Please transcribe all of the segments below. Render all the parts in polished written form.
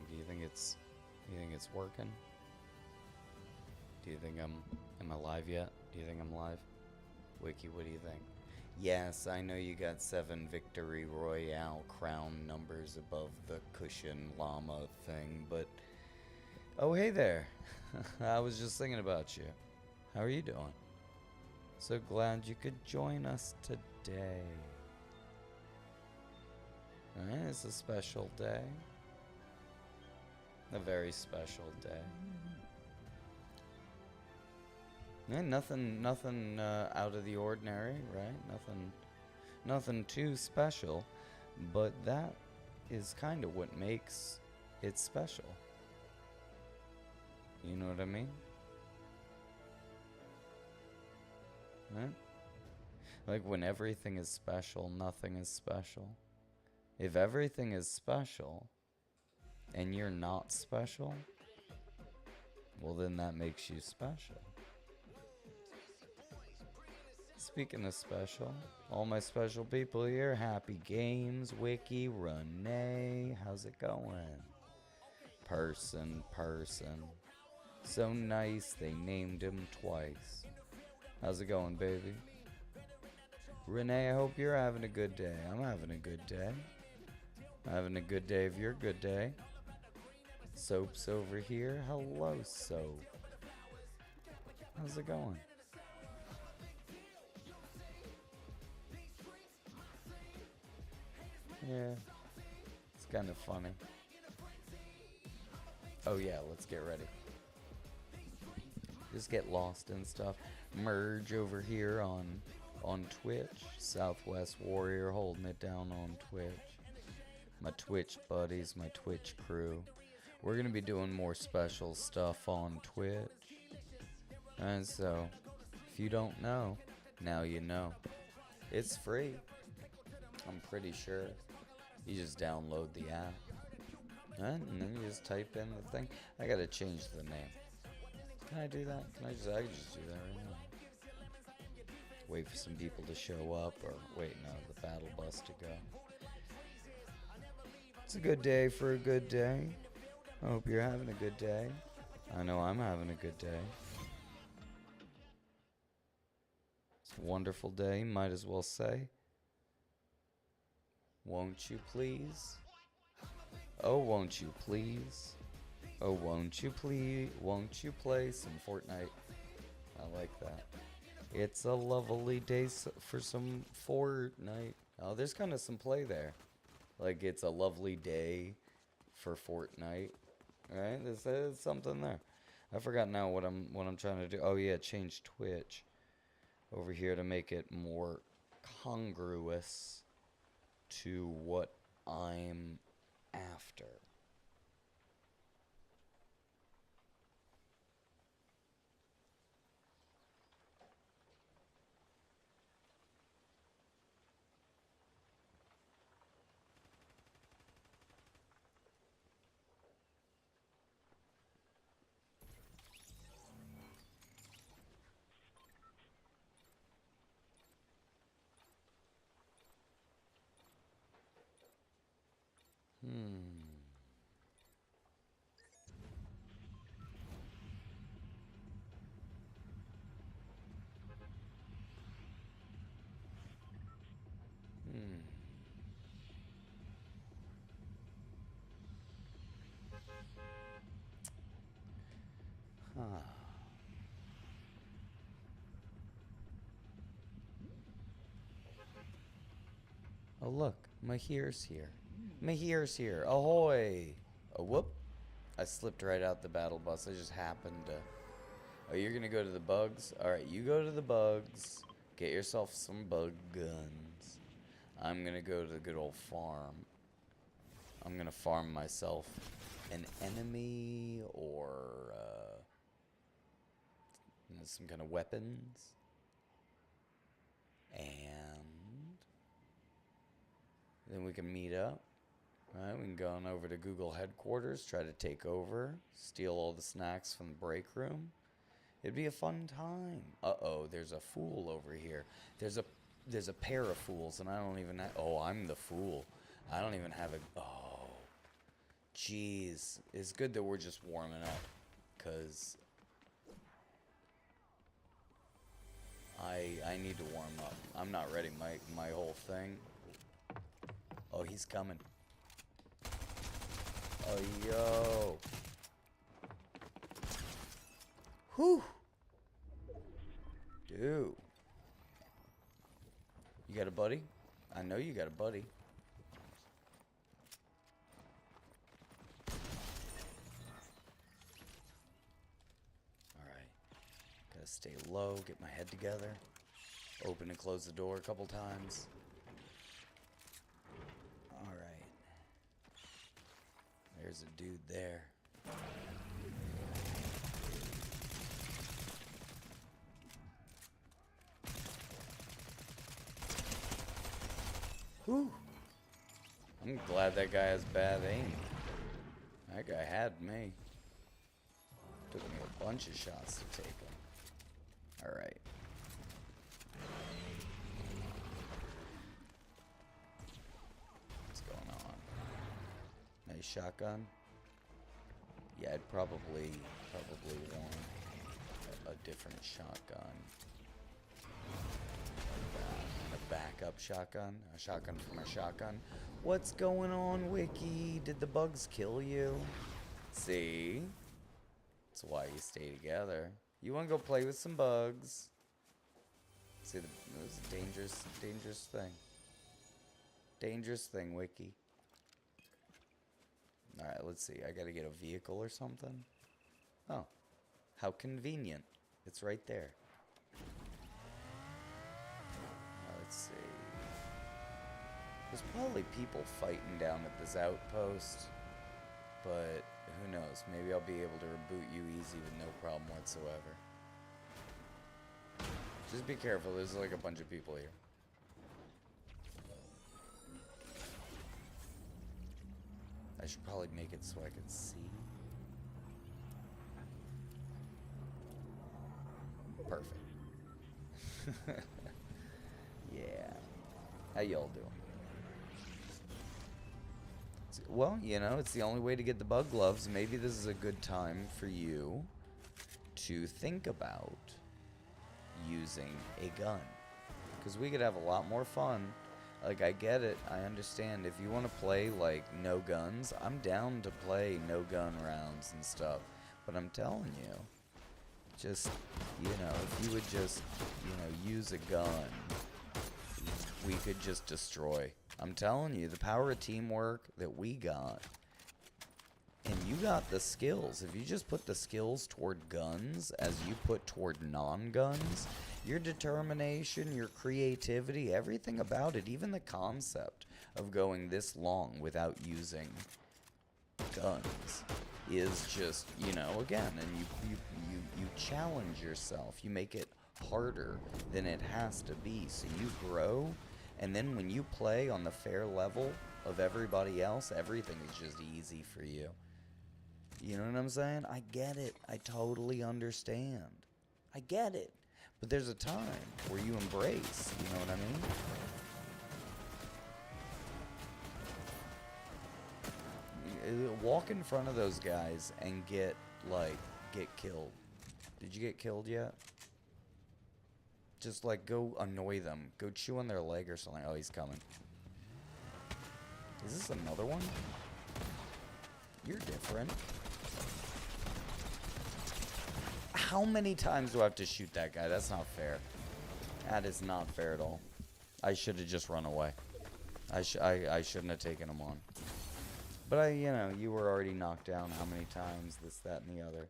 Do you think it's working? Do you think am I live yet? Do you think I'm live? Wiki, what do you think? Yes, I know you got 7 Victory Royale crown numbers above the cushion llama thing, but... Oh, hey there. I was just thinking about you. How are you doing? So glad you could join us today. Alright, it's a special day. A very special day. And nothing out of the ordinary, right? Nothing too special, but that is kind of what makes it special. You know what I mean? Right? Like when everything is special, nothing is special. If everything is special and you're not special, well then that makes you special. Speaking of special, all my special people here, Happy Games, Wiki, Renee, how's it going? Person. So nice they named him twice. How's it going, baby? Renee, I hope you're having a good day. I'm having a good day. I'm having a good day if you're a good day. Soap's over here. Hello, Soap. How's it going? Yeah, it's kind of funny. Oh yeah, let's get ready. Just get lost and stuff. Merge over here on Twitch. Southwest Warrior holding it down on Twitch. My Twitch buddies, my Twitch crew. We're gonna be doing more special stuff on Twitch. And so, if you don't know, now you know. It's free. I'm pretty sure. You just download the app. And then you just type in the thing. I gotta change the name. Can I do that? I can just do that right now. Wait for some people to show up, or wait, no, the battle bus to go. It's a good day for a good day. I hope you're having a good day. I know I'm having a good day. It's a wonderful day, might as well say. Won't you please? Oh, won't you please? Oh, won't you please? Won't you play some Fortnite? I like that. It's a lovely day for some Fortnite. Oh, there's kind of some play there. Like, it's a lovely day for Fortnite. Right? There's something there. I forgot now what I'm trying to do. Oh yeah, change Twitch over here to make it more congruous to what I'm after. Oh look, Mahir's here. Mahir's here. Ahoy! Oh whoop! I slipped right out the battle bus. I just happened to. Oh, you're gonna go to the bugs? Alright, you go to the bugs. Get yourself some bug guns. I'm gonna go to the good old farm. I'm gonna farm myself an enemy or some kind of weapons. And then we can meet up. Alright, we can go on over to Google headquarters, try to take over, steal all the snacks from the break room. It'd be a fun time. Uh-oh, there's a fool over here. There's a pair of fools, and I don't even have... Oh, I'm the fool. I don't even have a... Oh. Jeez. It's good that we're just warming up. Because I need to warm up. I'm not ready. My whole thing. Oh, he's coming. Oh, yo. Whew. Dude. You got a buddy? I know you got a buddy. Alright. Gotta stay low, get my head together. Open and close the door a couple times. Alright. There's a dude there. Whew. I'm glad that guy has bad aim. That guy had me. Took me a bunch of shots to take him. Alright. What's going on? Nice shotgun. Yeah, I'd probably want a different shotgun. A backup shotgun. A shotgun from a shotgun. What's going on, Wiki? Did the bugs kill you? See? That's why you stay together. You want to go play with some bugs? See, it was a dangerous thing. Dangerous thing, Wiki. Alright, let's see. I gotta get a vehicle or something. Oh. How convenient. It's right there. Let's see. There's probably people fighting down at this outpost. But who knows? Maybe I'll be able to reboot you easy with no problem whatsoever. Just be careful. There's like a bunch of people here. I should probably make it so I can see. Perfect. Yeah. How y'all doing? Well, you know, it's the only way to get the bug gloves. Maybe this is a good time for you to think about using a gun. Because we could have a lot more fun. Like, I get it. I understand. If you want to play, like, no guns, I'm down to play no gun rounds and stuff. But I'm telling you, just, you know, if you would just, you know, use a gun, we could just destroy. I'm telling you, the power of teamwork that we got. And you got the skills. If you just put the skills toward guns as you put toward non-guns, your determination, your creativity, everything about it, even the concept of going this long without using guns is just, you know, again, and you challenge yourself. You make it harder than it has to be. So you grow, and then when you play on the fair level of everybody else, everything is just easy for you. You know what I'm saying? I get it. I totally understand. I get it. But there's a time where you embrace, you know what I mean? Walk in front of those guys and get killed. Did you get killed yet? Just, like, go annoy them. Go chew on their leg or something. Oh, he's coming. Is this another one? You're different. How many times do I have to shoot that guy? That's not fair. That is not fair at all. I should have just run away. I shouldn't have taken him on. But you know, you were already knocked down how many times, this, that, and the other.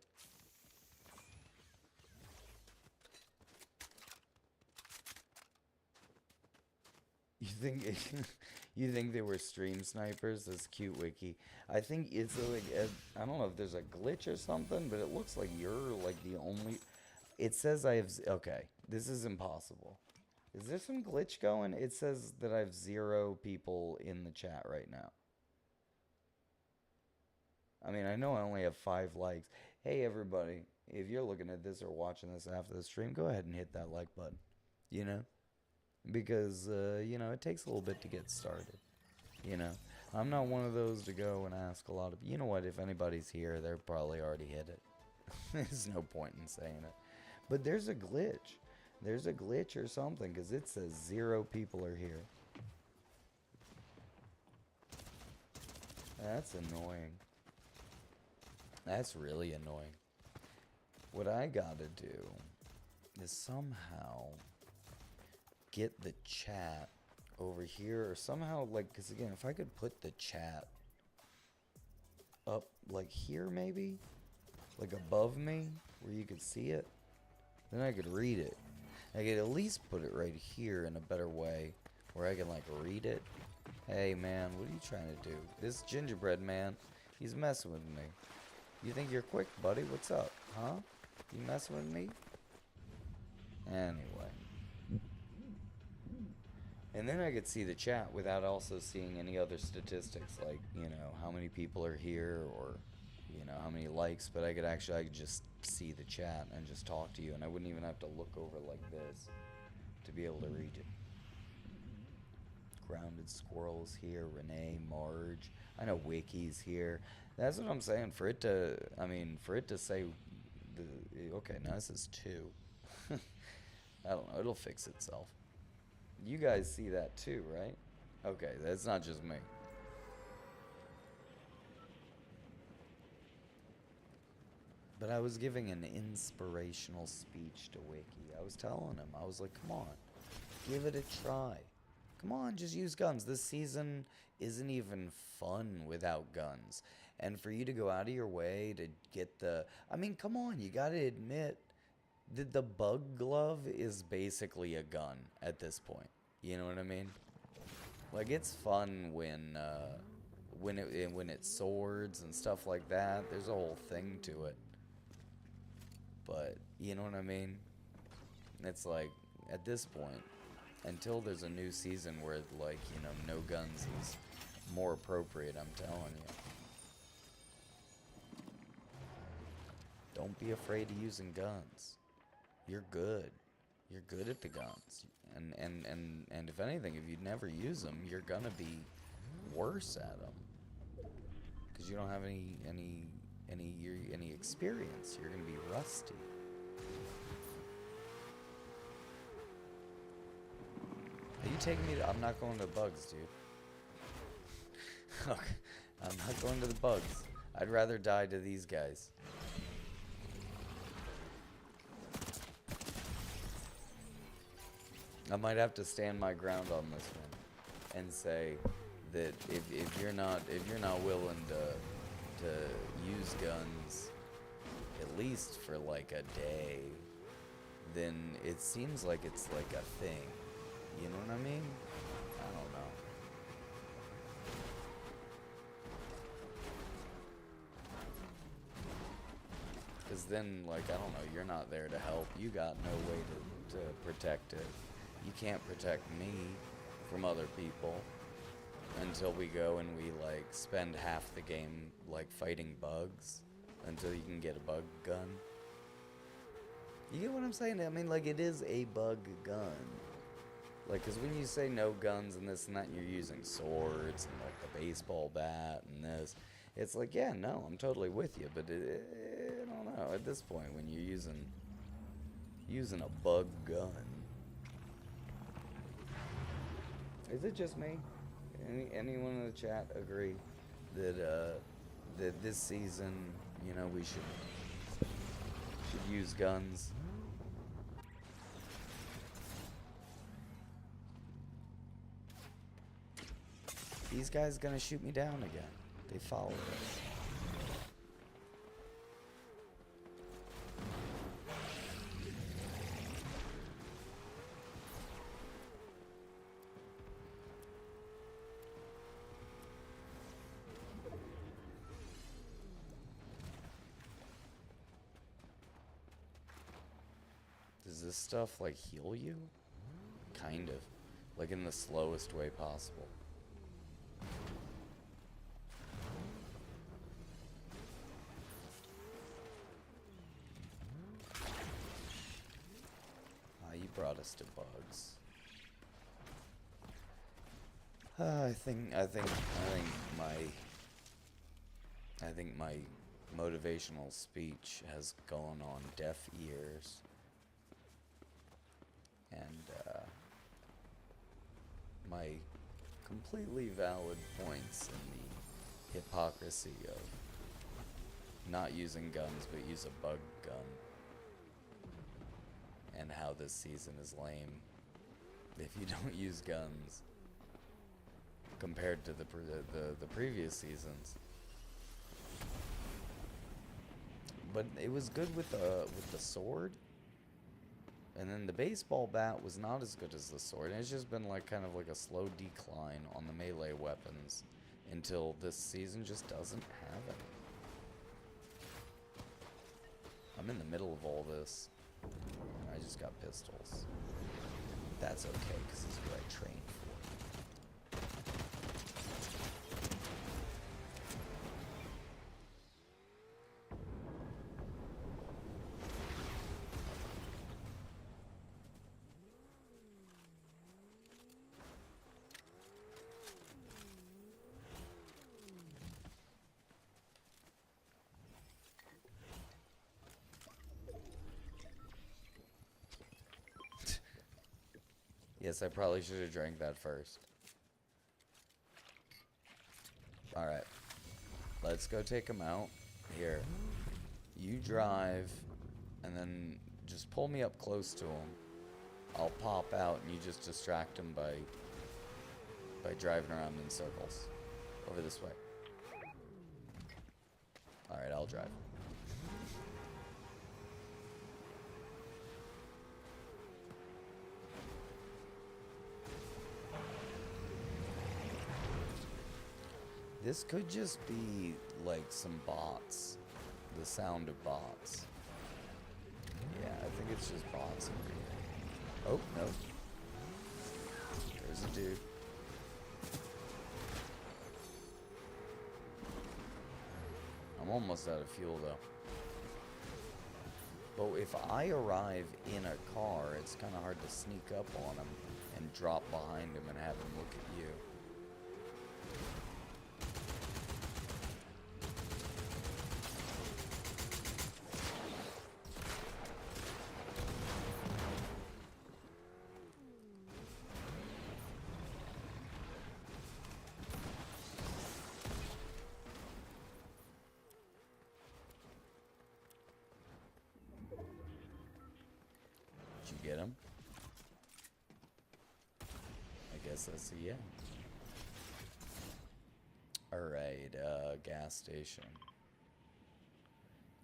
You think they were stream snipers? That's cute, Wiki. I think it's like I don't know if there's a glitch or something, but it looks like you're like the only. It says I have. Okay, this is impossible. Is there some glitch going? It says that I have 0 people in the chat right now. I mean, I know I only have 5 likes. Hey, everybody, if you're looking at this or watching this after the stream, go ahead and hit that like button. You know? Because, you know, it takes a little bit to get started. You know? I'm not one of those to go and ask a lot of... You know what? If anybody's here, they're probably already hit it. There's no point in saying it. But there's a glitch. There's a glitch or something, because it says 0 people are here. That's annoying. That's really annoying. What I gotta do is somehow get the chat over here, or somehow, like, because again, if I could put the chat up, like, here maybe? Like, above me, where you could see it, then I could read it. I could at least put it right here in a better way, where I can, like, read it. Hey, man, what are you trying to do? This gingerbread man, he's messing with me. You think you're quick, buddy? What's up, huh? You messing with me? Anyway. And then I could see the chat without also seeing any other statistics, like, you know, how many people are here, or, you know, how many likes. But I could just see the chat and just talk to you, and I wouldn't even have to look over like this to be able to read it. Grounded Squirrel's here, Renee, Marge. I know Wiki's here. That's what I'm saying. For it to, for it to say, okay, now this is 2. I don't know, it'll fix itself. You guys see that too, right? Okay, that's not just me. But I was giving an inspirational speech to Wiki. I was telling him, I was like, come on, give it a try. Come on, just use guns. This season isn't even fun without guns. And for you to go out of your way to get the... I mean, come on, you gotta admit that the bug glove is basically a gun at this point. You know what I mean? Like, it's fun when it's swords and stuff like that. There's a whole thing to it. But, you know what I mean? It's like, at this point, until there's a new season where, like, you know, no guns is more appropriate, I'm telling you. Don't be afraid of using guns. You're good. You're good at the guns. And if anything, if you never use them, you're gonna be worse at them. Because you don't have any experience. You're gonna be rusty. Are you taking me to... I'm not going to the bugs, dude. Okay. I'm not going to the bugs. I'd rather die to these guys. I might have to stand my ground on this one and say that if you're not willing to use guns at least for like a day, then it seems like it's like a thing. You know what I mean? I don't know. Because then, like, I don't know, you're not there to help. You got no way to protect it. You can't protect me from other people until we go and we, like, spend half the game, like, fighting bugs until you can get a bug gun. You get what I'm saying? I mean, like, it is a bug gun. Like, because when you say no guns and this and that, and you're using swords and, like, the baseball bat and this, it's like, yeah, no, I'm totally with you. But I don't know. At this point, when you're using a bug gun, is it just me? Anyone in the chat agree that that this season, you know, we should use guns? These guys gonna shoot me down again. They followed us. Does this stuff, like, heal you? Kind of. Like, in the slowest way possible. Ah, you brought us to bugs. I think my motivational speech has gone on deaf ears, and my completely valid points in the hypocrisy of not using guns but use a bug gun, and how this season is lame if you don't use guns compared to the previous seasons. But it was good with the sword, and then the baseball bat was not as good as the sword. And it's just been like kind of like a slow decline on the melee weapons until this season just doesn't have it. I'm in the middle of all this. I just got pistols. That's okay, because this is what I trained for. Yes, I probably should have drank that first. Alright. Let's go take him out. Here. You drive, and then just pull me up close to him. I'll pop out, and you just distract him by driving around in circles. Over this way. Alright, I'll drive. This could just be like some bots. The sound of bots. Yeah, I think it's just bots over here. Oh, no. There's a dude. I'm almost out of fuel though. But if I arrive in a car, it's kind of hard to sneak up on him and drop behind him and have him look at you. Get him? I guess that's a yeah. Alright, gas station.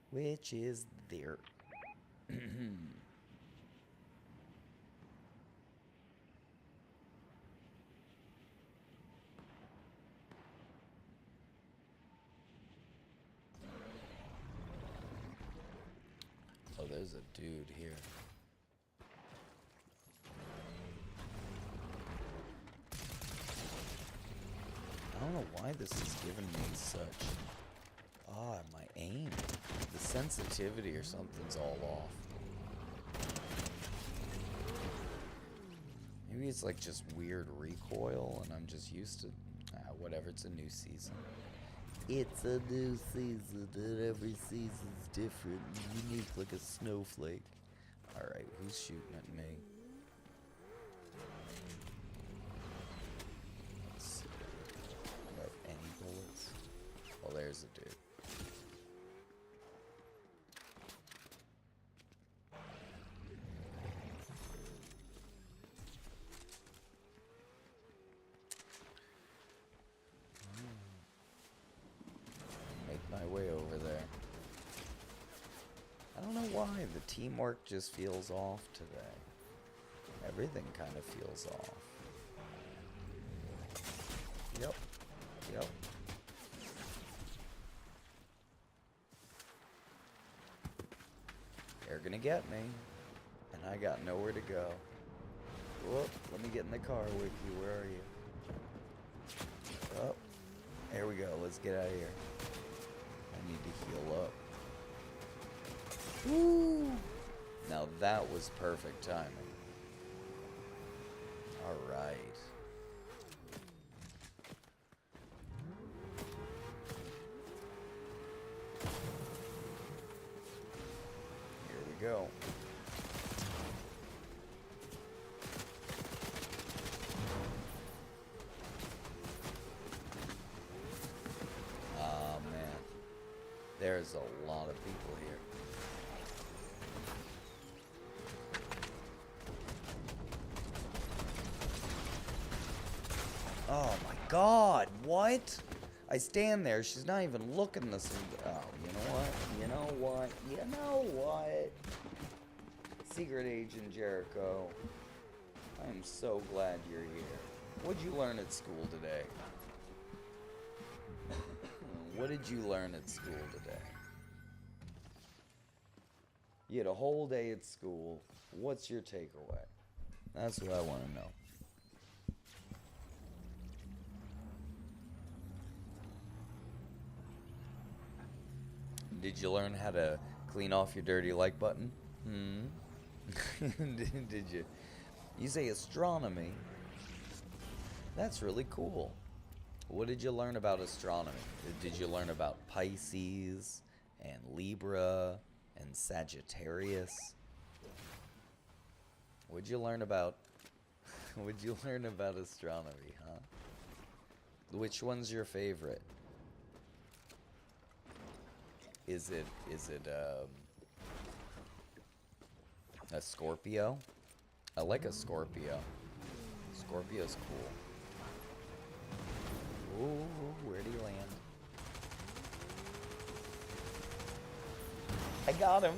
Which is there? Oh, there's a dude here. I don't know why this is giving me such... my aim. The sensitivity or something's all off. Maybe it's like just weird recoil and I'm just used to... whatever, it's a new season. It's a new season and every season's different and unique like a snowflake. Alright, who's shooting at me? Well, there's a dude. Make my way over there. I don't know why the teamwork just feels off today. Everything kind of feels off. Yep. Yep. They're gonna get me, and I got nowhere to go. Whoop, let me get in the car with you. Where are you? Oh, there we go. Let's get out of here. I need to heal up. Woo! Now that was perfect timing. Alright. There's a lot of people here. Oh my god, what? I stand there, she's not even looking this. Oh, you know what? You know what? You know what? Secret Agent Jericho. I am so glad you're here. What'd you learn at school today? What did you learn at school today? You had a whole day at school. What's your takeaway? That's what I want to know. Did you learn how to clean off your dirty like button? Did you? You say astronomy. That's really cool. What did you learn about astronomy? Did you learn about Pisces and Libra and Sagittarius? What'd you learn about? What'd you learn about astronomy, huh? Which one's your favorite? Is it a Scorpio? I like a Scorpio. Scorpio's cool. Ooh, where do you land? I got him.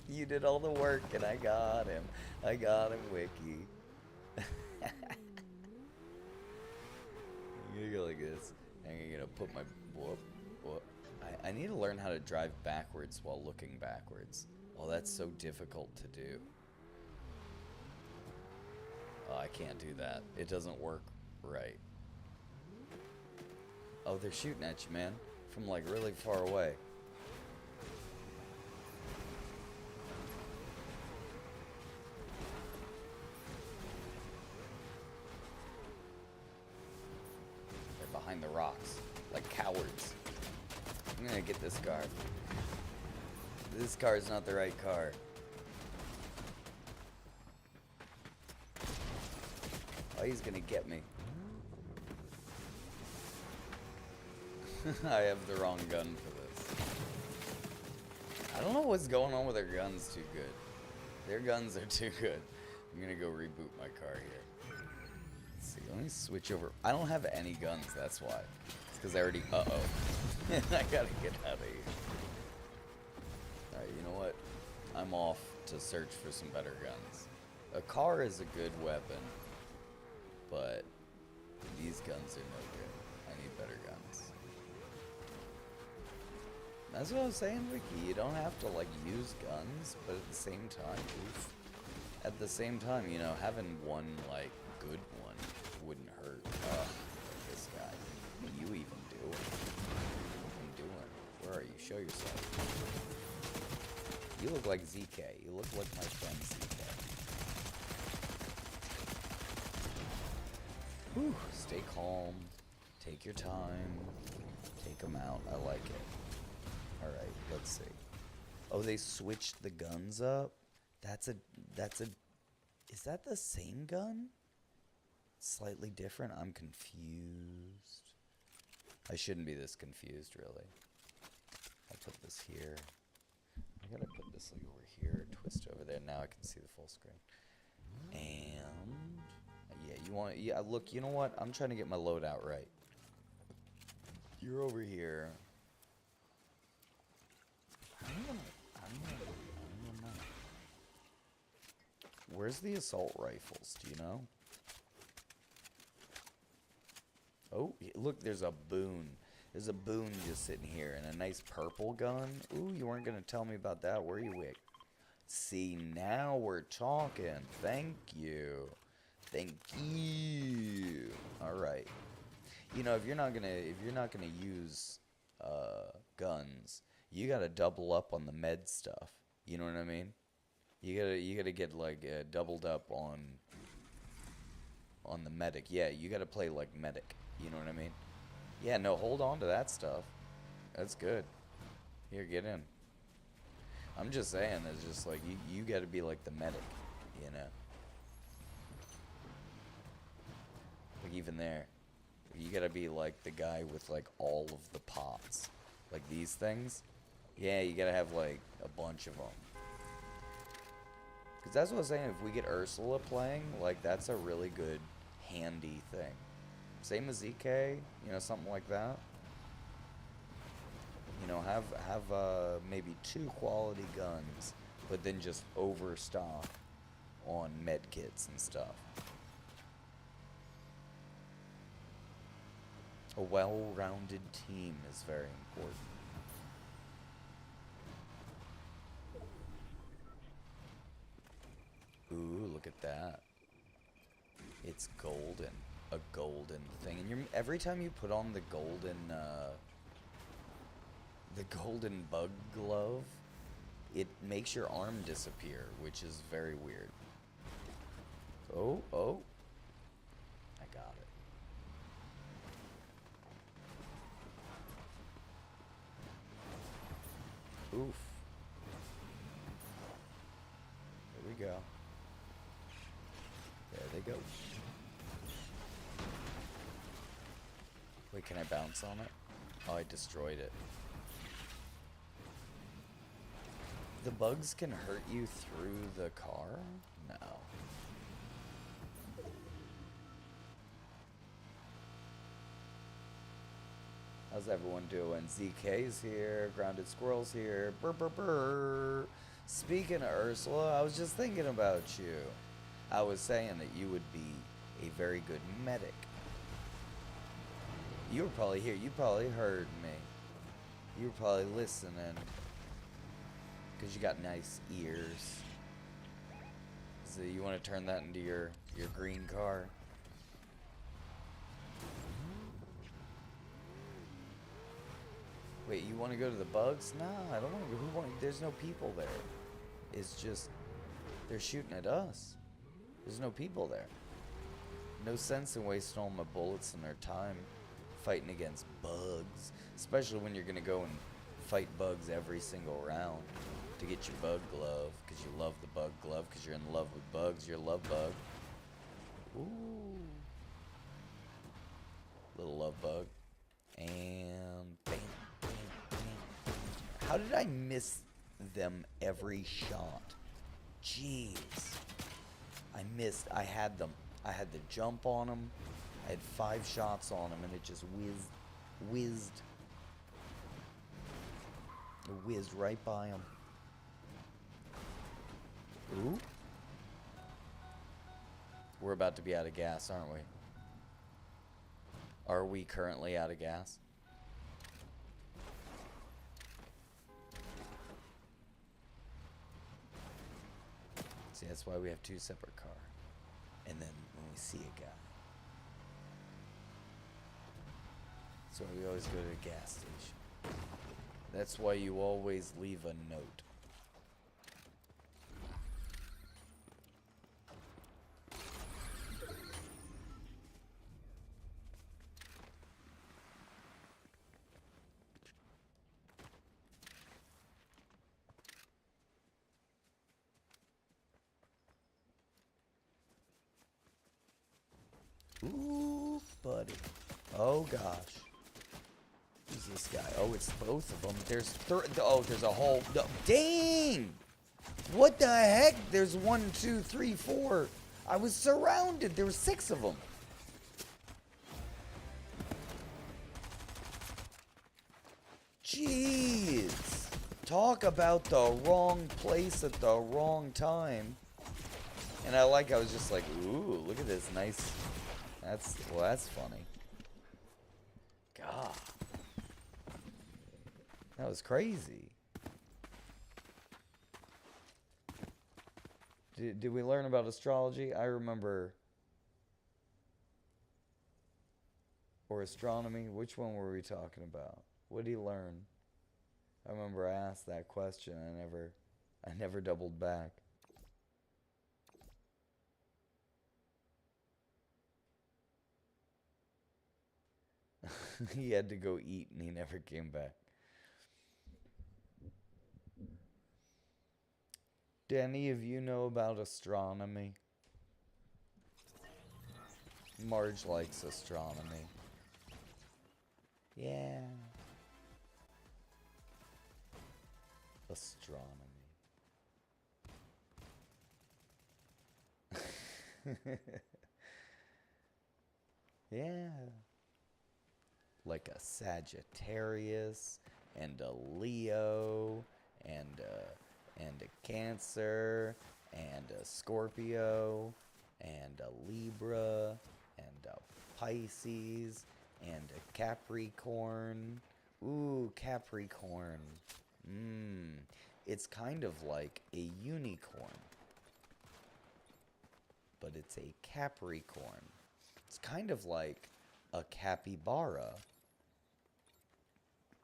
You did all the work and I got him. I got him, Wiki. You go like this. I'm gonna put my whoop. I need to learn how to drive backwards while looking backwards. Oh, that's so difficult to do. Oh, I can't do that. It doesn't work right. Oh, they're shooting at you, man. From like really far away. They're behind the rocks. Like cowards. I'm gonna get this car. This car is not the right car. Oh, he's gonna get me. I have the wrong gun for this. I don't know what's going on with their guns too good. Their guns are too good. I'm gonna go reboot my car here. Let's see, let me switch over. I don't have any guns, that's why. It's because I already, uh-oh. I gotta get out of here. Alright, you know what? I'm off to search for some better guns. A car is a good weapon, but these guns are no good. I need better guns. That's what I was saying, Ricky. You don't have to, like, use guns, but at the same time, you know, having one, like, good one wouldn't hurt. This guy. What are you even doing? What are you doing? Where are you? Show yourself. You look like ZK. You look like my friend ZK. Whew. Stay calm. Take your time. Take them out. I like it. Alright, let's see. Oh, they switched the guns up? Is that the same gun? Slightly different? I'm confused. I shouldn't be this confused, really. I'll put this here. I gotta put this like over here, twist over there. Now I can see the full screen. And yeah, look, you know what? I'm trying to get my loadout right. You're over here. I don't know. Where's the assault rifles? Do you know? Oh, look, there's a boon. There's a boon just sitting here and a nice purple gun. Ooh, you weren't going to tell me about that, were you, Wick? See, now we're talking. Thank you. Thank you. All right. You know, if you're not gonna use guns, you gotta double up on the med stuff. You know what I mean? You gotta get like doubled up on the medic. Yeah, you gotta play like medic. You know what I mean? Yeah, no, hold on to that stuff. That's good. Here, get in. I'm just saying, it's just like you gotta be like the medic, you know. Like even there, you gotta be like the guy with like all of the pots. Like these things. Yeah, you gotta have like a bunch of them. Because that's what I was saying, if we get Ursula playing, like that's a really good, handy thing. Same as EK, you know, something like that. You know, have maybe 2 quality guns, but then just overstock on medkits and stuff. A well-rounded team is very important. Ooh, look at that. It's golden. A golden thing. And every time you put on the golden bug glove, it makes your arm disappear, which is very weird. Oh, oh. I got it. Oof. There we go. There they go. Wait, can I bounce on it? Oh, I destroyed it. The bugs can hurt you through the car? No. How's everyone doing? ZK's here, Grounded Squirrel's here, brr brr brr. Speaking of Ursula, I was just thinking about you. I was saying that you would be a very good medic. You were probably here. You probably heard me. You were probably listening. Because you got nice ears. So you want to turn that into your green car? Wait, you want to go to the bugs? No, I don't want to go. There's no people there. It's just, they're shooting at us. There's no people there. No sense in wasting all my bullets and their time fighting against bugs. Especially when you're going to go and fight bugs every single round to get your bug glove. Because you love the bug glove. Because you're in love with bugs. You're a love bug. Ooh. Little love bug. And bam, bam, bam, bam. How did I miss them every shot? Jeez. I missed. I had them. I had the jump on them. I had 5 shots on them and it just whizzed. It whizzed right by them. Ooh. We're about to be out of gas, aren't we? Are we currently out of gas? See, that's why we have 2 separate cars. And then when we see a guy. That's why we always go to a gas station. That's why you always leave a note. Ooh, buddy. Oh, gosh. Who's this guy? Oh, it's both of them. There's there's a whole... No, dang! What the heck? There's 1, 2, 3, 4. I was surrounded. There were 6 of them. Jeez. Talk about the wrong place at the wrong time. And I was just like, ooh, look at this nice... That's funny. God. That was crazy. Did we learn about astrology? I remember... Or astronomy? Which one were we talking about? What did he learn? I remember I asked that question. I never doubled back. He had to go eat and he never came back. Do any of you know about astronomy? Marge likes astronomy. Yeah. Astronomy. Yeah. Like a Sagittarius and a Leo and a Cancer and a Scorpio and a Libra and a Pisces and a Capricorn. Ooh, Capricorn. It's kind of like a unicorn, but it's a Capricorn. It's kind of like a capybara,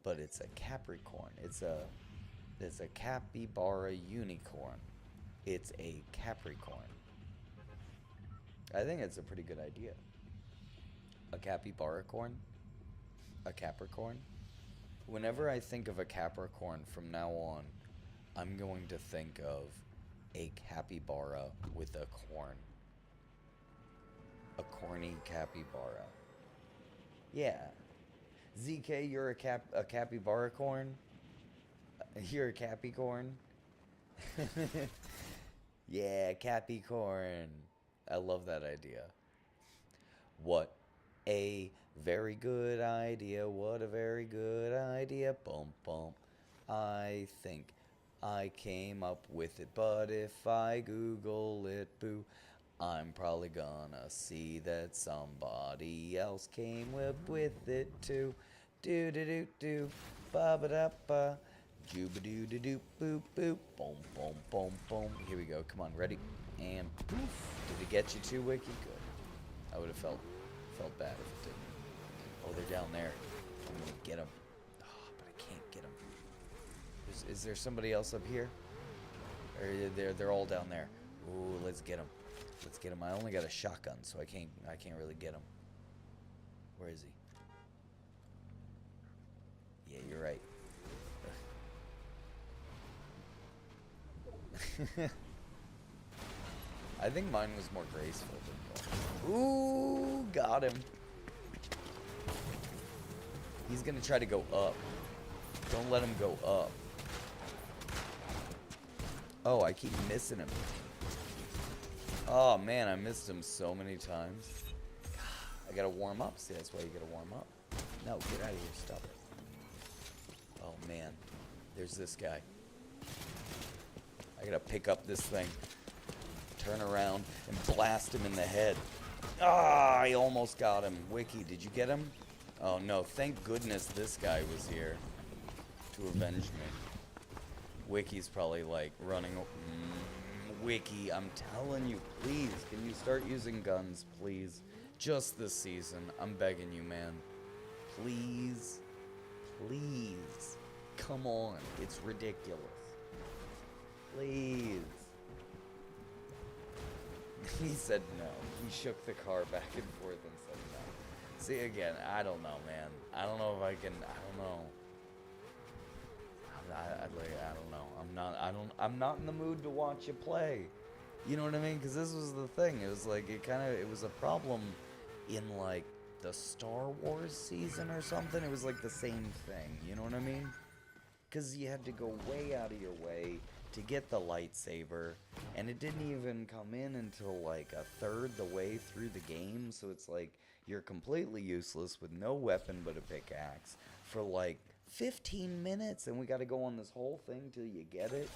but it's a Capricorn. It's a capybara unicorn. It's a Capricorn. I think it's a pretty good idea. A capybara corn? A Capricorn? Whenever I think of a Capricorn from now on, I'm going to think of a capybara with a corn. A corny capybara. Yeah. ZK, you're a capybara corn? You're a Capricorn? Yeah, Capricorn. I love that idea. What a very good idea. What a very good idea. Bum bum. I think I came up with it, but if I Google it, boo, I'm probably gonna see that somebody else came up with it too. Do do do do. Ba ba da ba. Jooba doo doo doo boop boop. Boom boom boom boom. Here we go. Come on, ready? And poof. Did it get you too, Wiki? Good. I would have felt bad if it didn't. Oh, they're down there. I'm gonna get them. Oh, but I can't get them. Is there somebody else up here? Or they're all down there. Ooh, let's get them. Let's get him. I only got a shotgun, so I can't really get him. Where is he? Yeah, you're right. I think mine was more graceful than yours. Ooh, got him. He's gonna try to go up. Don't let him go up. Oh, I keep missing him. Oh man, I missed him so many times. I gotta warm up. See, that's why you gotta warm up. No, get out of here. Stop it. Oh man, there's this guy. I gotta pick up this thing, turn around, and blast him in the head. Ah, I almost got him. Wiki, did you get him? Oh no, thank goodness this guy was here to avenge me. Wiki's probably like running. Wiki, I'm telling you, please, can you start using guns, please? Just this season. I'm begging you, man. Please. Please. Come on. It's ridiculous. Please. He said no. He shook the car back and forth and said no. See, again, I don't know, man. I don't know if I can, I don't know. I don't know. I'm not in the mood to watch you play. You know what I mean? Because this was the thing. It was like, it was a problem in like the Star Wars season or something. It was like the same thing. You know what I mean? Because you had to go way out of your way to get the lightsaber, and it didn't even come in until like a third the way through the game. So it's like you're completely useless with no weapon but a pickaxe for like 15 minutes, and we got to go on this whole thing till you get it.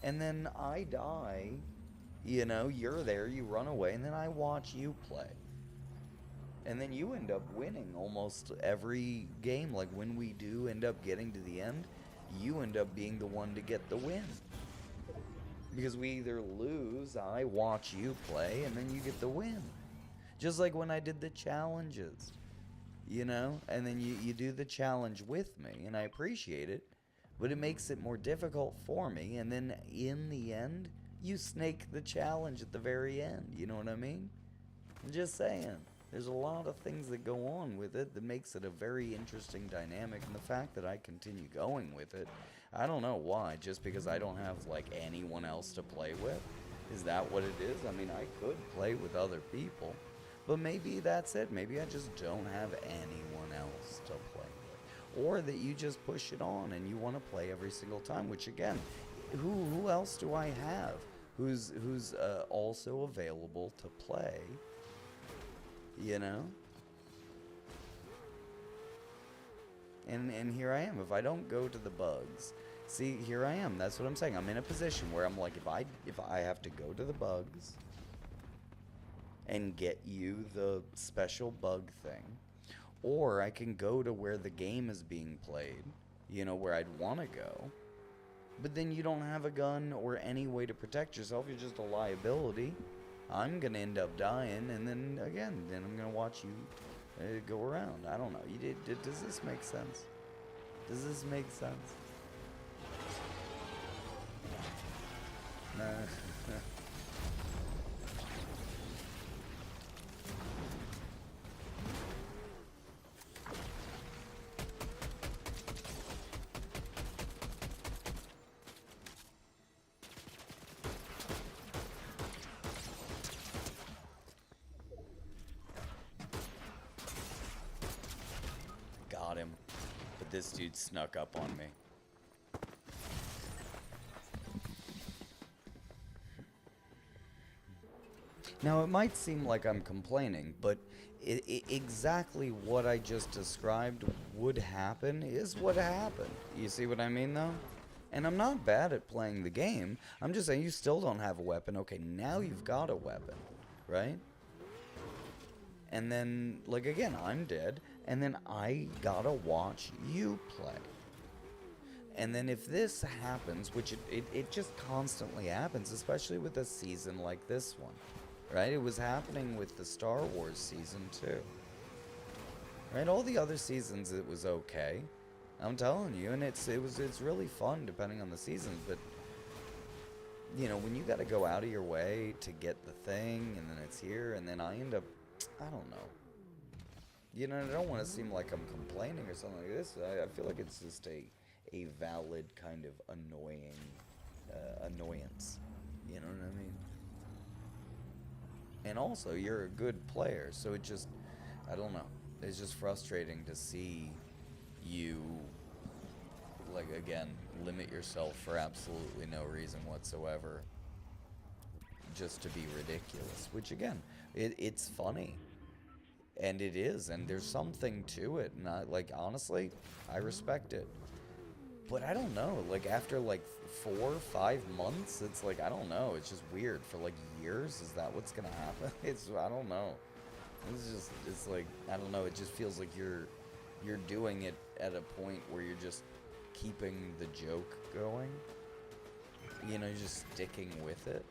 And then I die, you know, you're there, you run away, and then I watch you play. And then you end up winning almost every game. Like when we do end up getting to the end, you end up being the one to get the win. Because we either lose, I watch you play, and then you get the win. Just like when I did the challenges. You know, and then you do the challenge with me, and I appreciate it, but it makes it more difficult for me, and then in the end, you snake the challenge at the very end, you know what I mean? I'm just saying, there's a lot of things that go on with it that makes it a very interesting dynamic, and the fact that I continue going with it, I don't know why, just because I don't have, like, anyone else to play with? Is that what it is? I mean, I could play with other people. But maybe that's it. Maybe I just don't have anyone else to play with. or that you just push it on and you want to play every single time, which again, who else do I have who's also available to play, you know? And here I am. If I don't go to the bugs, see, here I am. That's what I'm saying. I'm in a position where I'm like, if I have to go to the bugs and get you the special bug thing, or I can go to where the game is being played, you know, where I'd want to go, but then you don't have a gun or any way to protect yourself. You're just a liability. I'm gonna end up dying, and then again, I'm gonna watch you go around. I don't know. Does this make sense? Does this make sense? Nah. Got him. But this dude snuck up on me. Now, it might seem like I'm complaining, but exactly what I just described would happen is what happened. You see what I mean, though? And I'm not bad at playing the game. I'm just saying you still don't have a weapon. Okay, now you've got a weapon, right? And then, like, again, I'm dead, and then I gotta watch you play. And then if this happens, which it just constantly happens, especially with a season like this one, right? It was happening with the Star Wars season too. Right? All the other seasons it was okay. I'm telling you, and it's really fun depending on the seasons, but you know, when you gotta go out of your way to get the thing, and then it's here, and then I end up, I don't know. You know, I don't want to seem like I'm complaining or something like this. I feel like it's just a valid kind of annoyance. You know what I mean? And also, you're a good player, so it just, I don't know. It's just frustrating to see you, like, again, limit yourself for absolutely no reason whatsoever, just to be ridiculous. Which, again, it's funny. And it is, and there's something to it, and like, honestly, I respect it. But I don't know, like, after, like, 4 or 5 months, it's like, I don't know, it's just weird. For, like, years, is that what's gonna happen? I don't know. It's like, I don't know, it just feels like you're doing it at a point where you're just keeping the joke going. You know, you're just sticking with it.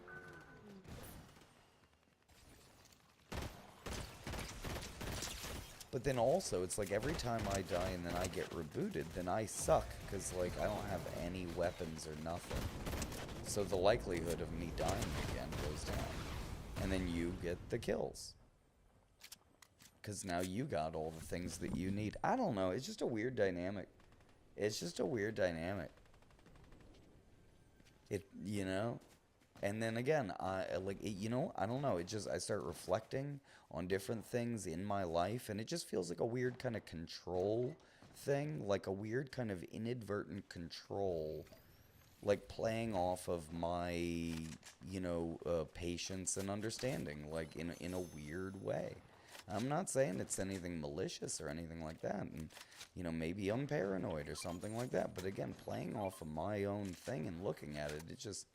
But then also, it's like every time I die and then I get rebooted, then I suck, because, like, I don't have any weapons or nothing. So the likelihood of me dying again goes down. And then you get the kills. Because now you got all the things that you need. I don't know, it's just a weird dynamic. It's just a weird dynamic. You know? And then again, I don't know, I start reflecting on different things in my life, and it just feels like a weird kind of control thing, like a weird kind of inadvertent control, like playing off of my, you know, patience and understanding, like in a weird way. I'm not saying it's anything malicious or anything like that, and, you know, maybe I'm paranoid or something like that, but again, playing off of my own thing and looking at it, it just,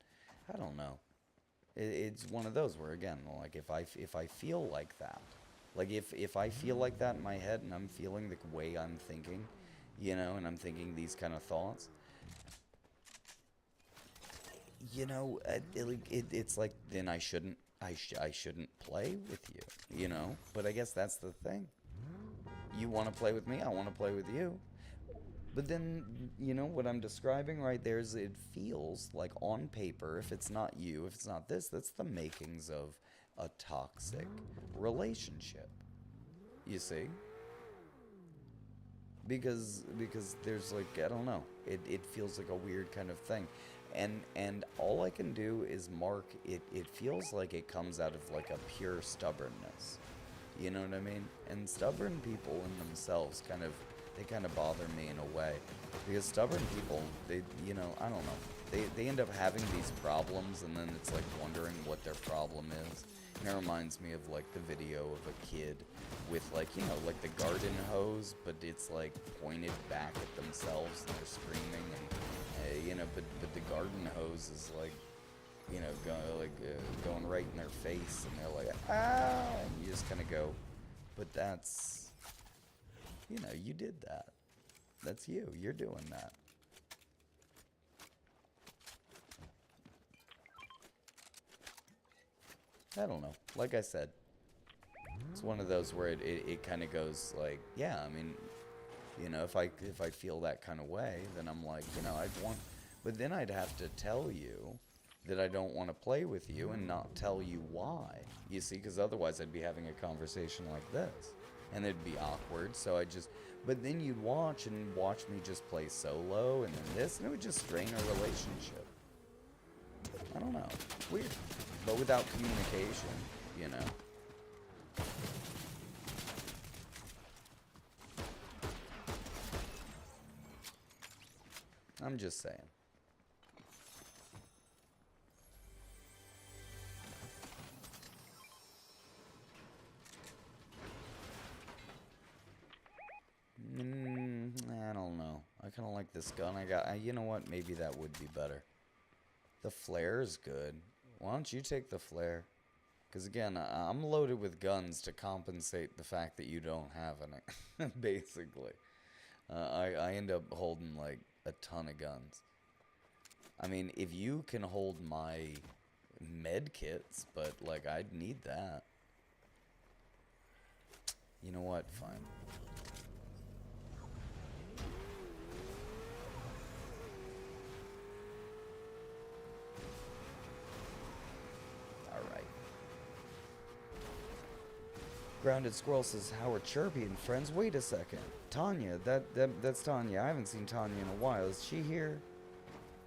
I don't know. It's one of those where, again, like, if I feel like that, like, if I feel like that in my head and I'm feeling the way I'm thinking, you know, and I'm thinking these kind of thoughts, you know, it's like, then I shouldn't play with you, you know? But I guess that's the thing. You want to play with me, I want to play with you. But then, you know, what I'm describing right there is, it feels like on paper, if it's not you, if it's not this, that's the makings of a toxic relationship. You see? Because there's, like, I don't know, it feels like a weird kind of thing. And all I can do is mark it. It feels like it comes out of, like, a pure stubbornness. You know what I mean? And stubborn people in themselves kind of They kind of bother me in a way. Because stubborn people, they, you know, I don't know. They end up having these problems, and then it's like wondering what their problem is. And it reminds me of like the video of a kid with like, you know, like the garden hose, but it's like pointed back at themselves and they're screaming, and you know, but the garden hose is like, you know, going right in their face, and they're like, ah, and you just kind of go, but that's, you know, you did that. That's you. You're doing that. I don't know. Like I said, it's one of those where it kind of goes like, yeah, I mean, you know, if I feel that kind of way, then I'm like, you know, I'd want, but then I'd have to tell you that I don't want to play with you and not tell you why. You see, because otherwise I'd be having a conversation like this, and it'd be awkward. So I just, but then you'd watch me just play solo, and then this, and it would just strain our relationship. I don't know. Weird. But without communication, you know. I'm just saying. I don't know. I kind of like this gun I got. You know what? Maybe that would be better. The flare's good. Why don't you take the flare? Because again, I'm loaded with guns to compensate the fact that you don't have any. Basically. I end up holding like a ton of guns. I mean, if you can hold my med kits, but like I'd need that. You know what? Fine. Alright. Grounded Squirrel says, how are Chirpy and friends? Wait a second. Tanya, that's Tanya. I haven't seen Tanya in a while. Is she here?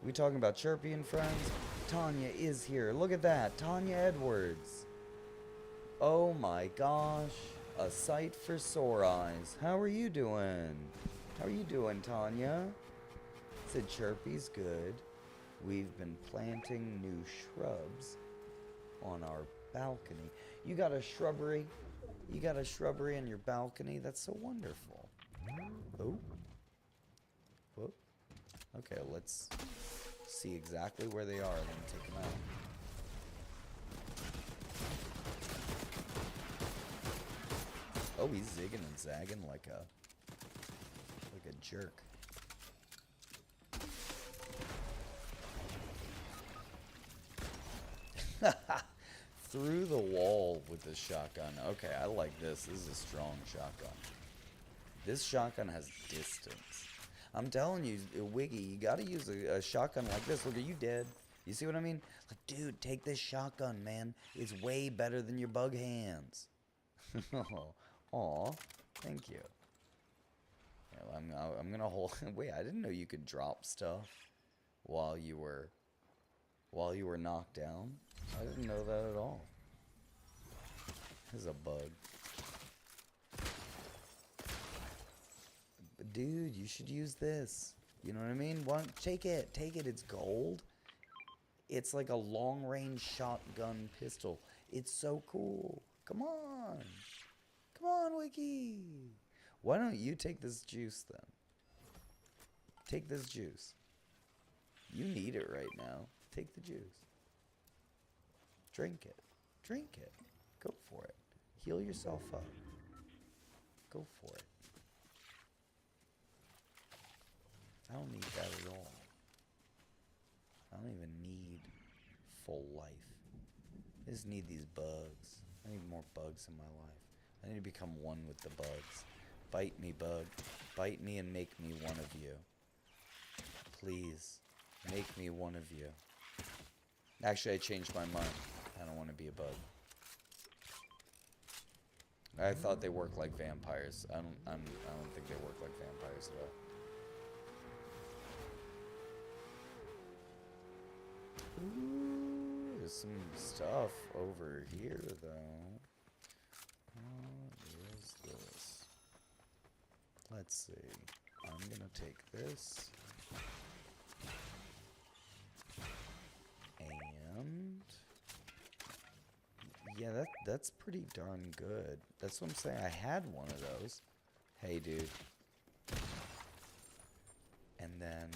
We talking about Chirpy and friends? Tanya is here. Look at that. Tanya Edwards. Oh my gosh. A sight for sore eyes. How are you doing? How are you doing, Tanya? Said Chirpy's good. We've been planting new shrubs on our balcony. You got a shrubbery? You got a shrubbery on your balcony? That's so wonderful. Oh. Whoop. Okay, let's see exactly where they are and then take them out. Oh, he's zigging and zagging like a jerk. Through the wall with the shotgun. Okay, I like this. This is a strong shotgun. This shotgun has distance. I'm telling you, Wiggy, you gotta use a shotgun like this. Look, are you dead? You see what I mean? Like, dude, take this shotgun, man. It's way better than your bug hands. Aw, thank you. Yeah, I'm gonna hold. Wait, I didn't know you could drop stuff while you were knocked down. I didn't know that at all. This is a bug. But dude, you should use this. You know what I mean? Take it. Take it. It's gold. It's like a long-range shotgun pistol. It's so cool. Come on. Come on, Wiki. Why don't you take this juice then? Take this juice. You need it right now. Take the juice. Drink it. Drink it. Go for it. Heal yourself up. Go for it. I don't need that at all. I don't even need full life. I just need these bugs. I need more bugs in my life. I need to become one with the bugs. Bite me, bug. Bite me and make me one of you. Please. Make me one of you. Actually, I changed my mind. I don't want to be a bug. I thought they work like vampires. I don't think they work like vampires at all. Ooh, there's some stuff over here, though. What is this? let's see. I'm gonna take this. And yeah, that's pretty darn good. That's what I'm saying. I had one of those. Hey, dude. And then,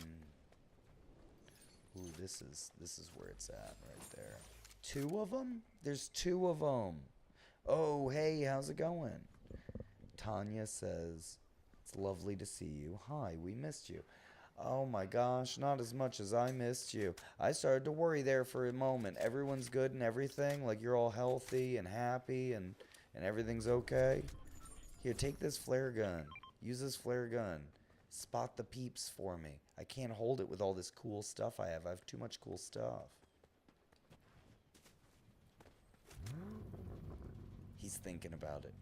ooh, this is where it's at right there. 2 of them? There's 2 of them. Oh, hey, how's it going? Tanya says, it's lovely to see you. Hi, we missed you. Oh my gosh, not as much as I missed you. I started to worry there for a moment. Everyone's good and everything, like you're all healthy and happy and everything's okay. Here, take this flare gun. Use this flare gun. Spot the peeps for me. I can't hold it with all this cool stuff I have. I have too much cool stuff. He's thinking about it.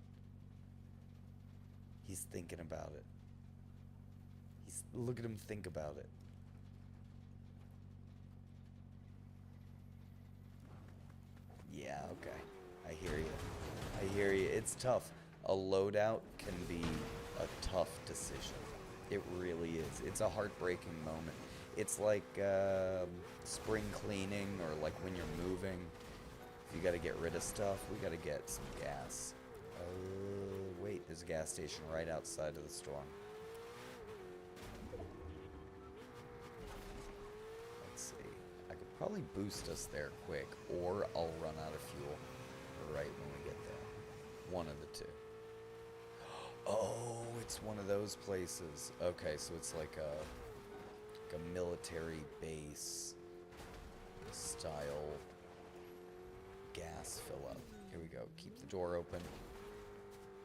He's thinking about it. Look at him think about it. Yeah, okay. I hear you. I hear you. It's tough. A loadout can be a tough decision. It really is. It's a heartbreaking moment. It's like spring cleaning or like when you're moving. If you got to get rid of stuff, we got to get some gas. Wait, there's a gas station right outside of the storm. Probably boost us there quick, or I'll run out of fuel right when we get there. One of the two. Oh, it's one of those places. Okay, so it's like a military base style gas fill up. Here we go. Keep the door open.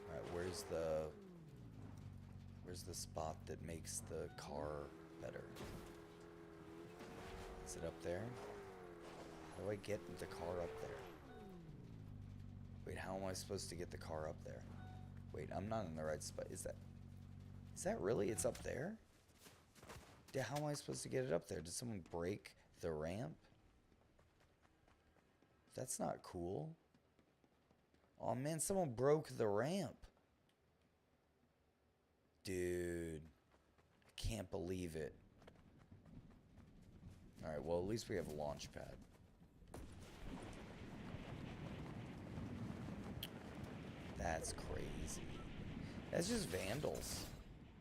All right, where's the spot that makes the car better? Is it up there? How do I get the car up there? Wait, how am I supposed to get the car up there? Wait, I'm not in the right spot. Is that really? It's up there? Yeah, how am I supposed to get it up there? Did someone break the ramp? That's not cool. Oh man, someone broke the ramp. Dude, I can't believe it. Alright, well, at least we have a launch pad. That's crazy. That's just vandals.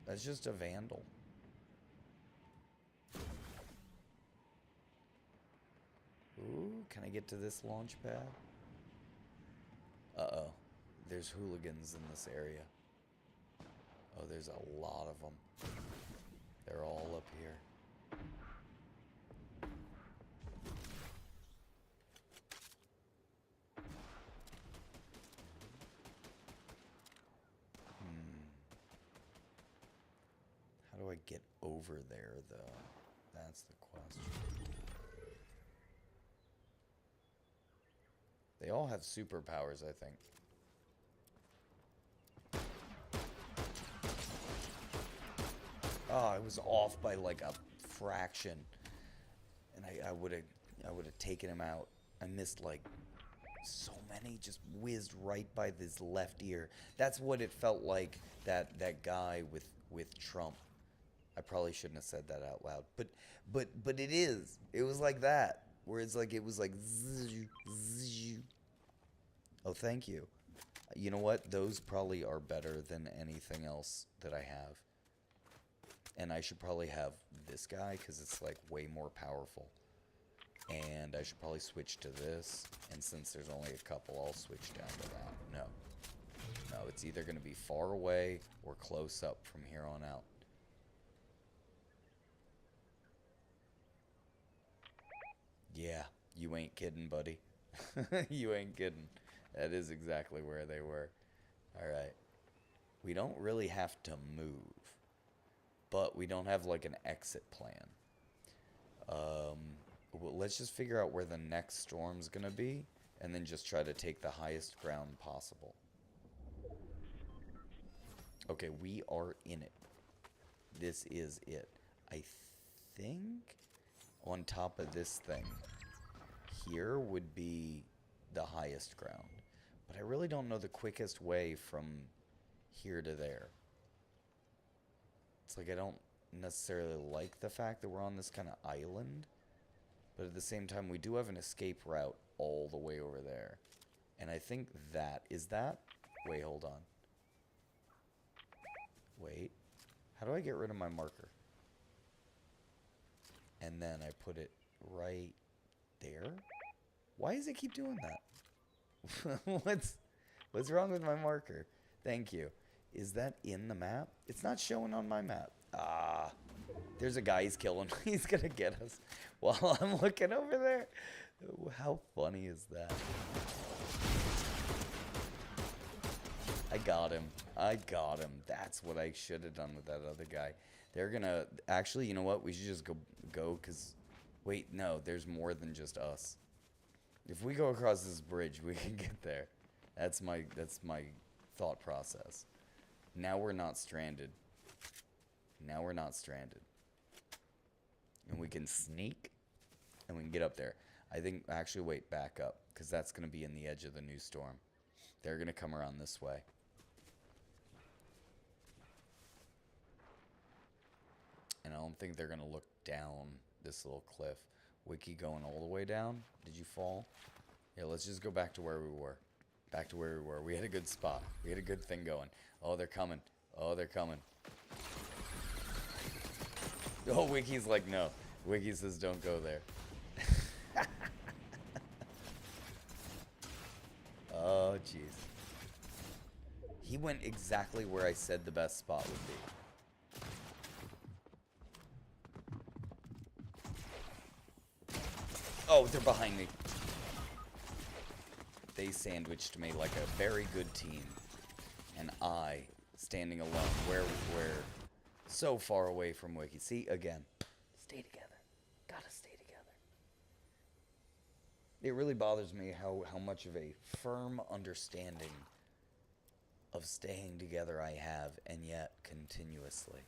That's just a vandal. Ooh, can I get to this launch pad? Uh-oh. There's hooligans in this area. Oh, there's a lot of them. They're all up here. How do I get over there, though? That's the question. They all have superpowers, I think. Oh, I was off by like a fraction. And I would have taken him out. I missed like so many, just whizzed right by this left ear. That's what it felt like, that guy with Trump. I probably shouldn't have said that out loud, but it is. It was like that, where it's like, it was like zzz, zzz. Oh, thank you. You know what? Those probably are better than anything else that I have. And I should probably have this guy because it's like way more powerful. And I should probably switch to this. And since there's only a couple, I'll switch down to that. No. No, it's either going to be far away or close up from here on out. Yeah, you ain't kidding, buddy. You ain't kidding. That is exactly where they were. Alright. We don't really have to move. But we don't have like an exit plan. Well, let's just figure out where the next storm's gonna be. And then just try to take the highest ground possible. Okay, we are in it. This is it. I think on top of this thing here would be the highest ground. But I really don't know the quickest way from here to there. It's like I don't necessarily like the fact that we're on this kind of island, but at the same time, we do have an escape route all the way over there. And I think that, is that? Wait, hold on. Wait. How do I get rid of my marker? And then I put it right there? Why does it keep doing that? What's wrong with my marker? Thank you. Is that in the map? It's not showing on my map. Ah. There's a guy he's killing. He's gonna get us while I'm looking over there. How funny is that? I got him. I got him. That's what I should have done with that other guy. They're gonna... Actually, you know what? We should just go, because... Wait, no. There's more than just us. If we go across this bridge, we can get there. That's my thought process. Now we're not stranded. Now we're not stranded. And we can sneak, and we can get up there. I think... Actually, wait. Back up, because that's going to be in the edge of the new storm. They're going to come around this way. And I don't think they're going to look down this little cliff. Wiki going all the way down. Did you fall? Yeah, let's just go back to where we were. Back to where we were. We had a good spot. We had a good thing going. Oh, they're coming. Oh, they're coming. Oh, Wiki's like, no. Wiki says don't go there. Oh, jeez. He went exactly where I said the best spot would be. Oh, they're behind me. They sandwiched me like a very good team. And I, standing alone, where so far away from Wiki. See, again, stay together. Gotta stay together. It really bothers me how much of a firm understanding of staying together I have, and yet continuously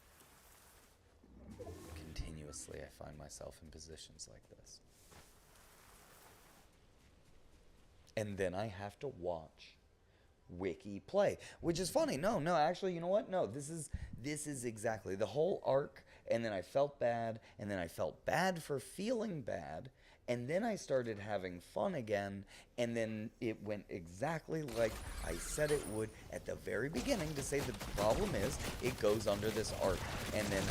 I find myself in positions like this. And then I have to watch Wiki play, which is funny. No, actually, you know what? No, this is exactly the whole arc. And then I felt bad, and then I felt bad for feeling bad, and then I started having fun again, and then it went exactly like I said it would at the very beginning, to say the problem is it goes under this arc, and then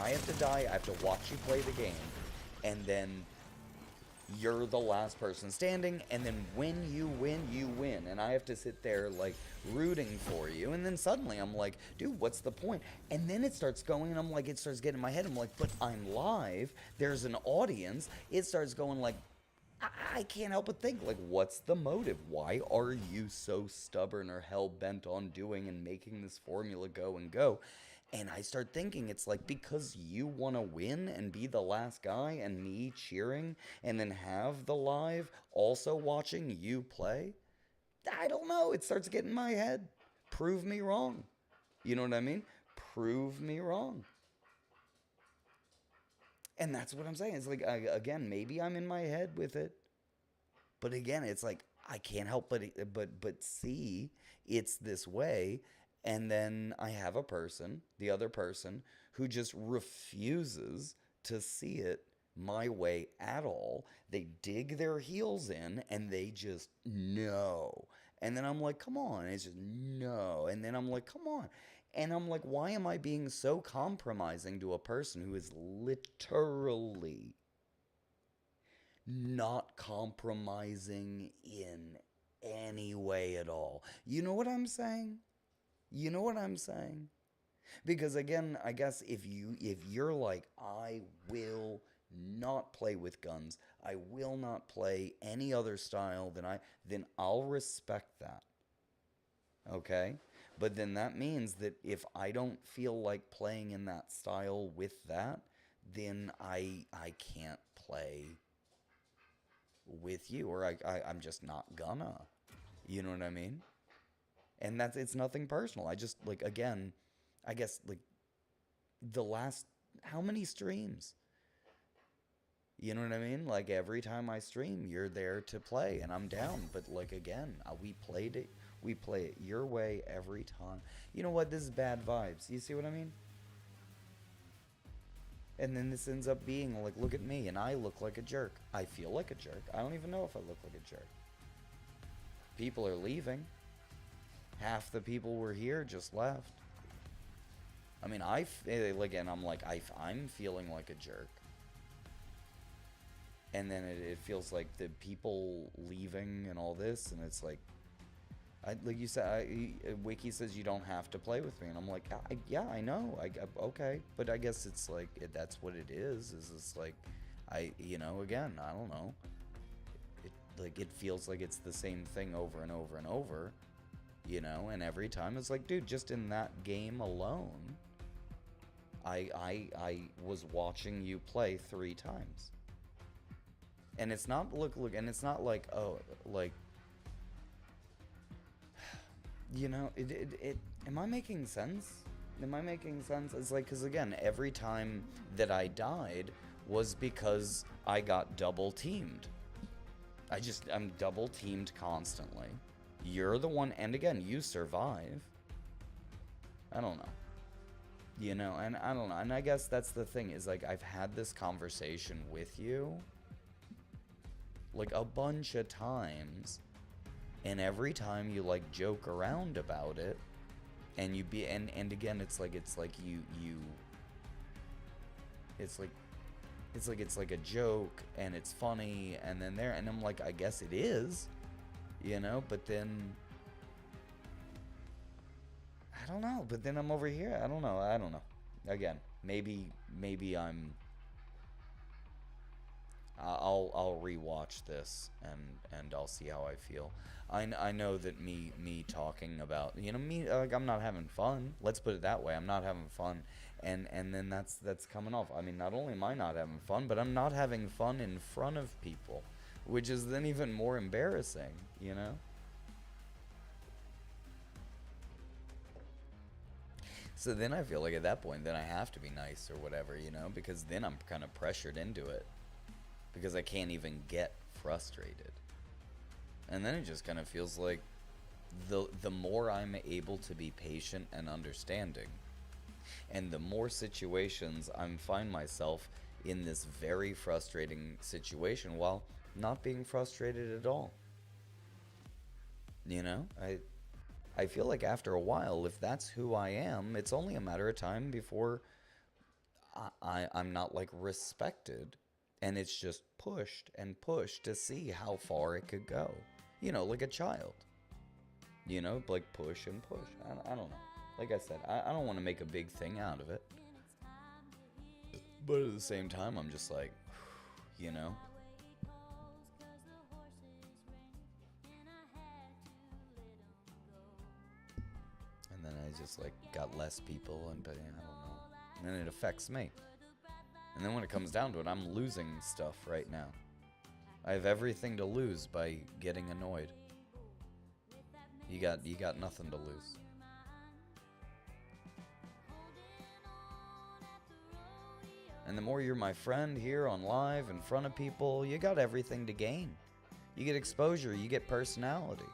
I have to die. I have to watch you play the game, and then you're the last person standing, and then when you win, and I have to sit there like rooting for you, and then suddenly I'm like, dude, what's the point? And then it starts going, and I'm like, it starts getting in my head, I'm like, but I'm live, there's an audience. It starts going like, I can't help but think, like, what's the motive? Why are you so stubborn or hell-bent on doing and making this formula go and go? And I start thinking, it's like, because you want to win and be the last guy, and me cheering, and then have the live also watching you play? I don't know. It starts getting in my head. Prove me wrong. You know what I mean? Prove me wrong. And that's what I'm saying. It's like, again, maybe I'm in my head with it. But again, it's like, I can't help but see it's this way. And then I have a person, the other person, who just refuses to see it my way at all. They dig their heels in, and they just, no. And then I'm like, come on. And it's just, no. And then I'm like, come on. And I'm like, why am I being so compromising to a person who is literally not compromising in any way at all? You know what I'm saying? You know what I'm saying? Because again, I guess if you're like, I will not play with guns, I will not play any other style, then I'll respect that. Okay? But then that means that if I don't feel like playing in that style with that, then I can't play with you, or I'm just not gonna. You know what I mean? And it's nothing personal. I just, like, again, I guess, like, the last, how many streams? You know what I mean? Like, every time I stream, you're there to play, and I'm down. But, like, again, we play it your way every time. You know what? This is bad vibes. You see what I mean? And then this ends up being like, look at me, and I look like a jerk. I feel like a jerk. I don't even know if I look like a jerk. People are leaving. Half the people were here just left. I mean, again, I'm feeling like a jerk. And then it feels like the people leaving and all this, and it's like, like you said, Wiki says you don't have to play with me, and I'm like, yeah, I know, okay, but I guess it's like, that's what it is it's like, again, I don't know, it feels like it's the same thing over and over and over, and every time it's like, dude, just in that game alone, I was watching you play 3 times. And it's not, look, and it's not like, oh, like, am I making sense? Am I making sense? It's like, because again, every time that I died was because I got double teamed. I'm double teamed constantly. You're the one, and again, you survive. I don't know. And I don't know. And I guess that's the thing, is like, I've had this conversation with you like a bunch of times, and every time you like joke around about it, and and again, it's like it's like a joke, and it's funny, and then and I'm like, I guess it is, but then I don't know, but then I'm over here, I don't know, again, maybe I'll rewatch this and I'll see how I feel. I know that me talking about, me, like, I'm not having fun. Let's put it that way. I'm not having fun, and then that's coming off. I mean, not only am I not having fun, but I'm not having fun in front of people, which is then even more embarrassing. So then I feel like at that point, then I have to be nice or whatever, because then I'm kind of pressured into it. Because I can't even get frustrated. And then it just kind of feels like the more I'm able to be patient and understanding, and the more situations I find myself in this very frustrating situation while not being frustrated at all. I feel like after a while, if that's who I am, it's only a matter of time before I'm not like respected. And it's just pushed and pushed to see how far it could go. Like a child. Like push and push. I don't know. Like I said, I don't want to make a big thing out of it. But at the same time, I'm just like, And then I just like got less people, but I don't know. And then it affects me. And then when it comes down to it, I'm losing stuff right now. I have everything to lose by getting annoyed. You got nothing to lose. And the more you're my friend here on live in front of people, you got everything to gain. You get exposure, you get personality.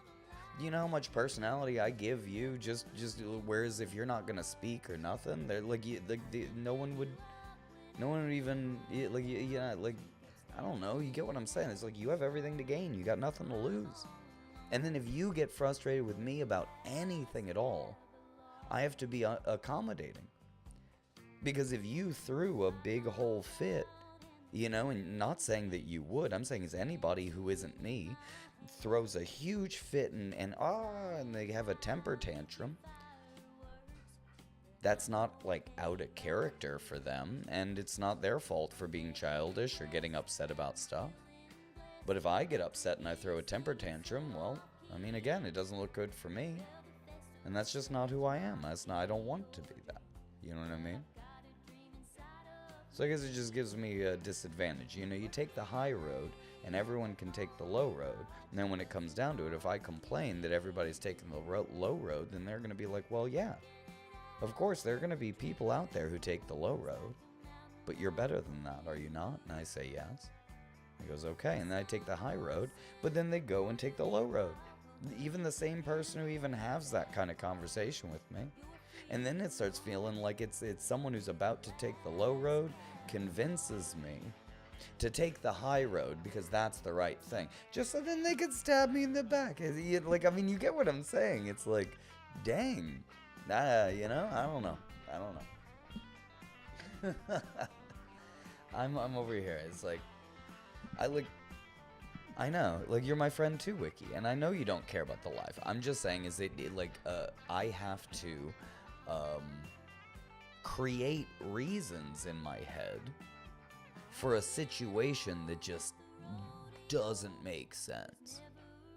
You know how much personality I give you just whereas if you're not gonna speak or nothing, they're like no one would even, like, I don't know, you get what I'm saying. It's like, you have everything to gain, you got nothing to lose. And then if you get frustrated with me about anything at all, I have to be accommodating. Because if you threw a big whole fit, and not saying that you would, I'm saying is anybody who isn't me throws a huge fit and they have a temper tantrum, that's not like out of character for them, and it's not their fault for being childish or getting upset about stuff. But if I get upset and I throw a temper tantrum, well, I mean, again, it doesn't look good for me, and that's just not who I am. I don't want to be that. You know what I mean? So I guess it just gives me a disadvantage. You take the high road, and everyone can take the low road. And then when it comes down to it, if I complain that everybody's taking the low road, then they're going to be like, well, yeah. Of course, there are going to be people out there who take the low road, but you're better than that, are you not? And I say yes. He goes, okay, and then I take the high road, but then they go and take the low road. Even the same person who even has that kind of conversation with me. And then it starts feeling like it's someone who's about to take the low road, convinces me to take the high road because that's the right thing. Just so then they could stab me in the back. Like, I mean, you get what I'm saying. It's like, dang. You know, I don't know. I'm over here. It's like, I know, like, you're my friend too, Wiki, and I know you don't care about the life. I'm just saying is I have to create reasons in my head for a situation that just doesn't make sense.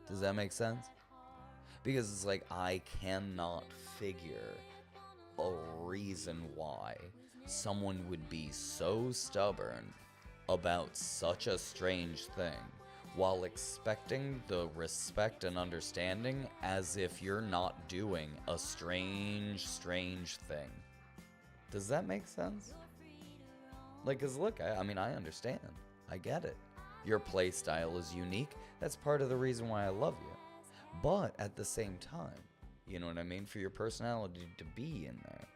Does that make sense? Because it's like, I cannot figure a reason why someone would be so stubborn about such a strange thing while expecting the respect and understanding as if you're not doing a strange thing. Does that make sense? Like, cause look, I mean, I understand. I get it. Your play style is unique. That's part of the reason why I love you. But at the same time, you know what I mean? For your personality to be in there.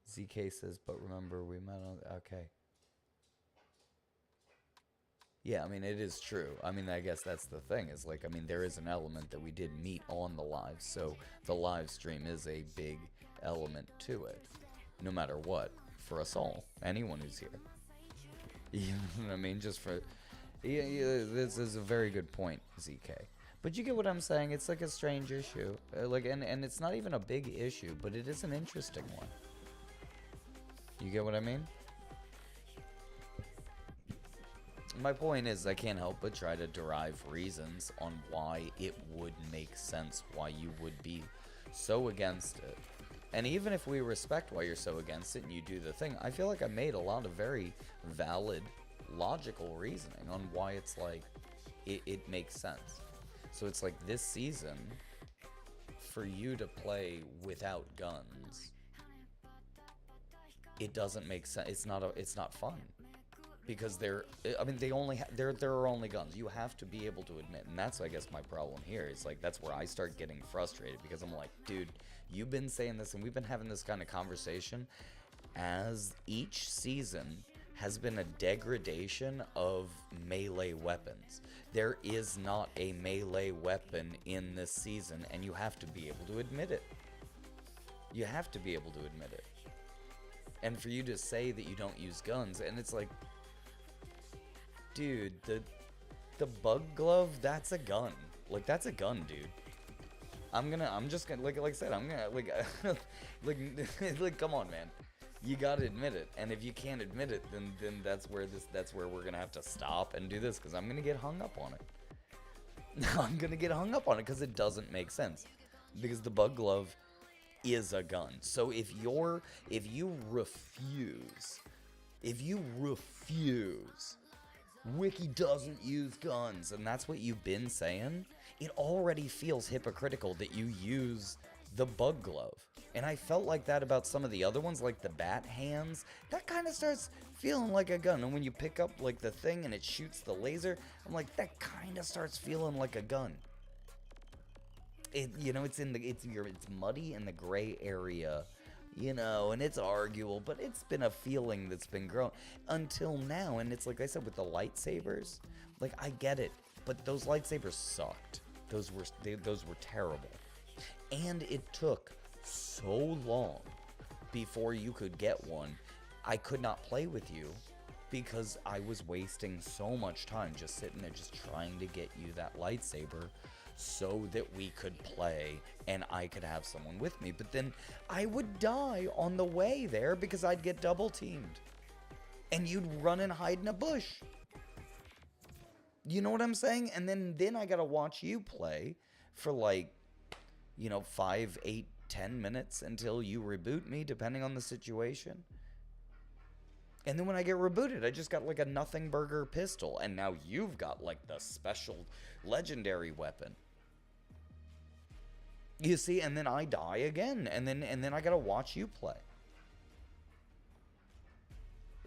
ZK says, but remember we met on... Okay. Yeah, I mean, it is true. I mean, I guess that's the thing. Is like, I mean, there is an element that we did meet on the live. So the live stream is a big element to it. No matter what. For us all. Anyone who's here. You know what I mean? Just for... Yeah, this is a very good point, ZK. But you get what I'm saying? It's like a strange issue. And it's not even a big issue, but it is an interesting one. You get what I mean? My point is, I can't help but try to derive reasons on why it would make sense, why you would be so against it. And even if we respect why you're so against it and you do the thing, I feel like I made a lot of very valid, logical reasoning on why it's like, it makes sense. So it's like this season, for you to play without guns, it doesn't make sense. It's not fun. Because there are only guns. You have to be able to admit, and that's, I guess, my problem here. It's like, that's where I start getting frustrated, because I'm like, dude, you've been saying this, and we've been having this kind of conversation as each season has been a degradation of melee weapons. There is not a melee weapon in this season, and you have to be able to admit it. You have to be able to admit it. And for you to say that you don't use guns, and it's like, dude, the bug glove, that's a gun. Like, that's a gun, dude. I'm just gonna, like I said, I'm gonna, like, come on, man. You gotta admit it. And if you can't admit it, then that's where we're gonna have to stop and do this, because I'm gonna get hung up on it. I'm gonna get hung up on it, because it doesn't make sense. Because the bug glove is a gun. So if you refuse, Wiki doesn't use guns, and that's what you've been saying, it already feels hypocritical that you use the bug glove. And I felt like that about some of the other ones, like the bat hands. That kind of starts feeling like a gun. And when you pick up like the thing and it shoots the laser, I'm like, that kind of starts feeling like a gun. You know, it's muddy in the gray area, you know, and it's arguable, but it's been a feeling that's been growing until now. And it's like I said, with the lightsabers, like, I get it, but those lightsabers sucked. Those were terrible. And it took so long before you could get one. I could not play with you because I was wasting so much time just sitting there just trying to get you that lightsaber so that we could play and I could have someone with me. But then I would die on the way there because I'd get double teamed. And you'd run and hide in a bush. You know what I'm saying? And then I gotta watch you play for like, you know, 5, 8, 10 minutes until you reboot me, depending on the situation. And then when I get rebooted, I just got like a nothing burger pistol. And now you've got like the special legendary weapon. You see, and then I die again. And then I gotta watch you play.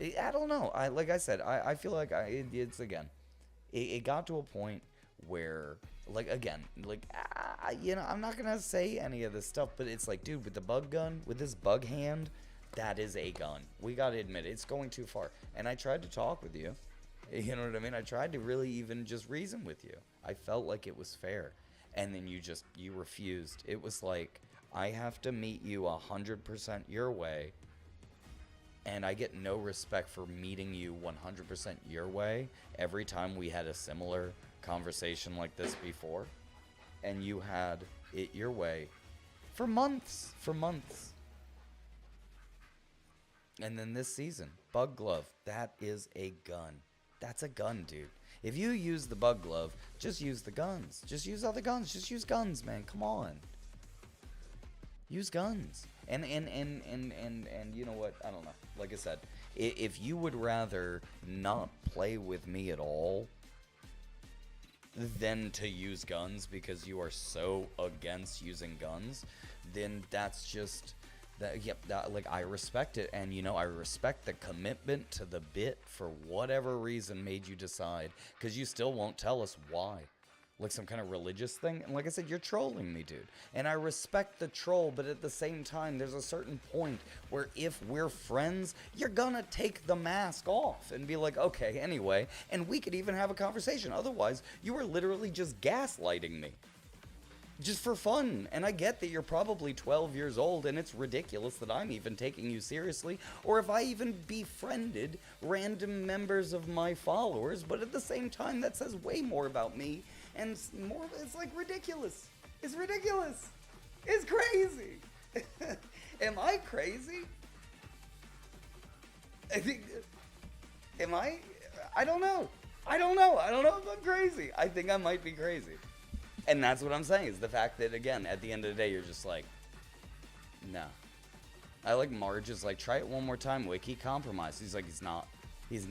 I don't know. Like I said, I feel like it's again. It got to a point where, like, again, like, I'm not gonna say any of this stuff, but it's like, dude, with the bug gun, with this bug hand, that is a gun. We gotta admit it. It's going too far. And I tried to talk with you. You know what I mean? I tried to really even just reason with you. I felt like it was fair. And then you refused. It was like, I have to meet you 100% your way, and I get no respect for meeting you 100% your way every time we had a similar conversation like this before. And you had it your way for months. And then this season, bug glove, that is a gun. That's a gun, dude. If you use the bug glove, just use the guns. Just use other guns. Just use guns, man. Come on. Use guns. And you know what? I don't know. Like I said, if you would rather not play with me at all than to use guns because you are so against using guns, then that's just that. Yep, like, I respect it, and I respect the commitment to the bit for whatever reason made you decide, because you still won't tell us why. Like some kind of religious thing. And like I said, you're trolling me, dude. And I respect the troll, but at the same time, there's a certain point where if we're friends, you're gonna take the mask off and be like, okay, anyway. And we could even have a conversation. Otherwise, you are literally just gaslighting me. Just for fun. And I get that you're probably 12 years old, and it's ridiculous that I'm even taking you seriously, or if I even befriended random members of my followers. But at the same time, that says way more about me. And more, it's like ridiculous. It's ridiculous. It's crazy. Am I crazy? I think. Am I? I don't know. I don't know if I'm crazy. I think I might be crazy. And that's what I'm saying, is the fact that, again, at the end of the day, you're just like, no. I like Marge is like, try it one more time, Wiki. Compromise. He's like, he's not. He's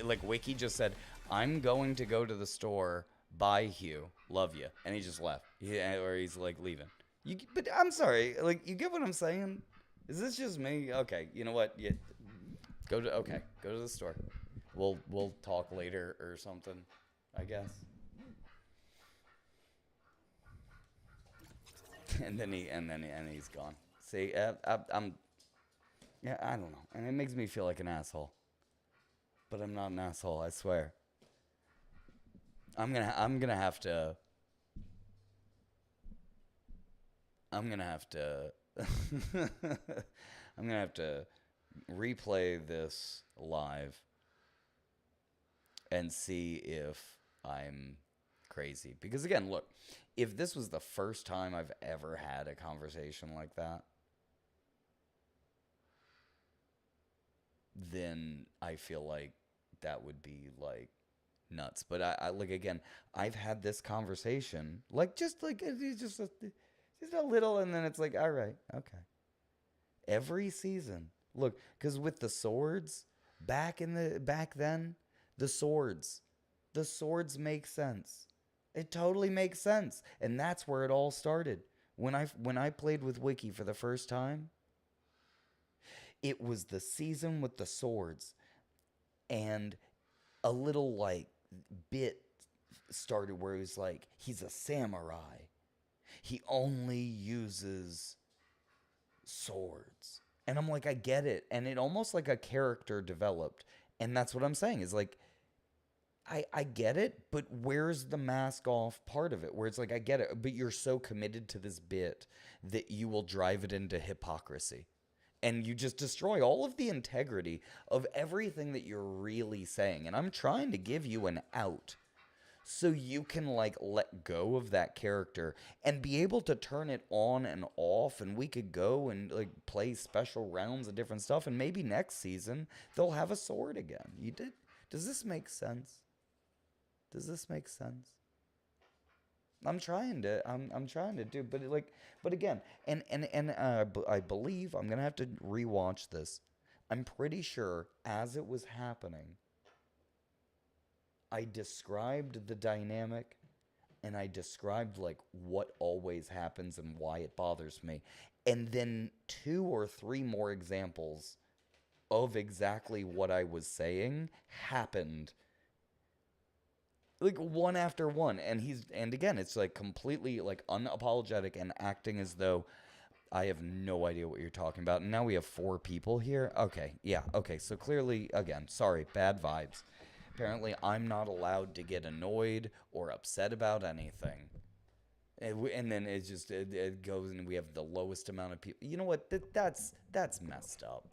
like, Wiki just said, I'm going to go to the store. Bye, Hugh. Love you. And he just left. Or he's like leaving. But I'm sorry. Like, you get what I'm saying? Is this just me? Okay. You know what? Go to the store. We'll talk later or something, I guess. and then he's gone. See, I'm. Yeah, I don't know. And it makes me feel like an asshole. But I'm not an asshole, I swear. I'm gonna have to I'm gonna have to replay this live and see if I'm crazy. Because again, look, if this was the first time I've ever had a conversation like that, then I feel like that would be like nuts. But I like, again, I've had this conversation like just a little, and then it's like, all right, okay. Every season, look, because with the swords back then, the swords make sense. It totally makes sense, and that's where it all started. When I played with Wiki for the first time, it was the season with the swords, and a little like bit started where he was like, he's a samurai. He only uses swords. And I'm like, I get it. And it almost like a character developed. And that's what I'm saying is like, I get it, but where's the mask off part of it? Where it's like, I get it, but you're so committed to this bit that you will drive it into hypocrisy. And you just destroy all of the integrity of everything that you're really saying. And I'm trying to give you an out so you can like let go of that character and be able to turn it on and off, and we could go and like play special rounds of different stuff, and maybe next season they'll have a sword again. Does this make sense? Does this make sense? I'm trying to do, but again, I believe I'm gonna have to rewatch this. I'm pretty sure as it was happening, I described the dynamic, and I described like what always happens and why it bothers me, and then 2 or 3 more examples of exactly what I was saying happened like one after one, and again, it's like completely like unapologetic and acting as though I have no idea what you're talking about. And now we have four people here. Okay, yeah, okay. So clearly, again, sorry, bad vibes. Apparently, I'm not allowed to get annoyed or upset about anything. And then it goes and we have the lowest amount of people. You know what? That's messed up.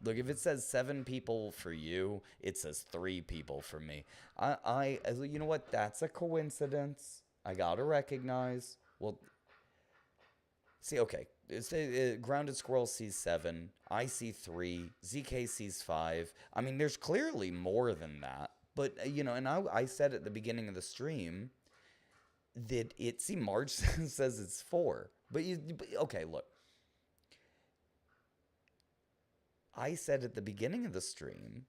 Look, if it says 7 people for you, it says 3 people for me. You know what? That's a coincidence. I gotta recognize. Well, see, okay. Grounded Squirrel sees 7. I see 3. ZK sees 5. I mean, there's clearly more than that. But, and I said at the beginning of the stream that see, Marge says it's 4. Okay, look. I said at the beginning of the stream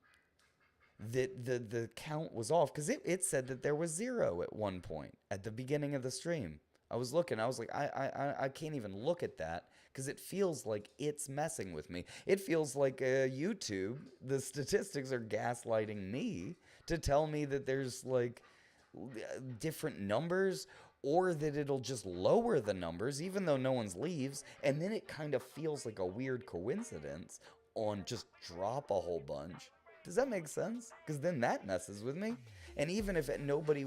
that the count was off because it said that there was 0 at one point at the beginning of the stream. I was looking. I was like, I can't even look at that because it feels like it's messing with me. It feels like YouTube, the statistics are gaslighting me to tell me that there's like different numbers or that it'll just lower the numbers even though no one's leaves. And then it kind of feels like a weird coincidence on just drop a whole bunch. Does that make sense? Because then that messes with me. And even if nobody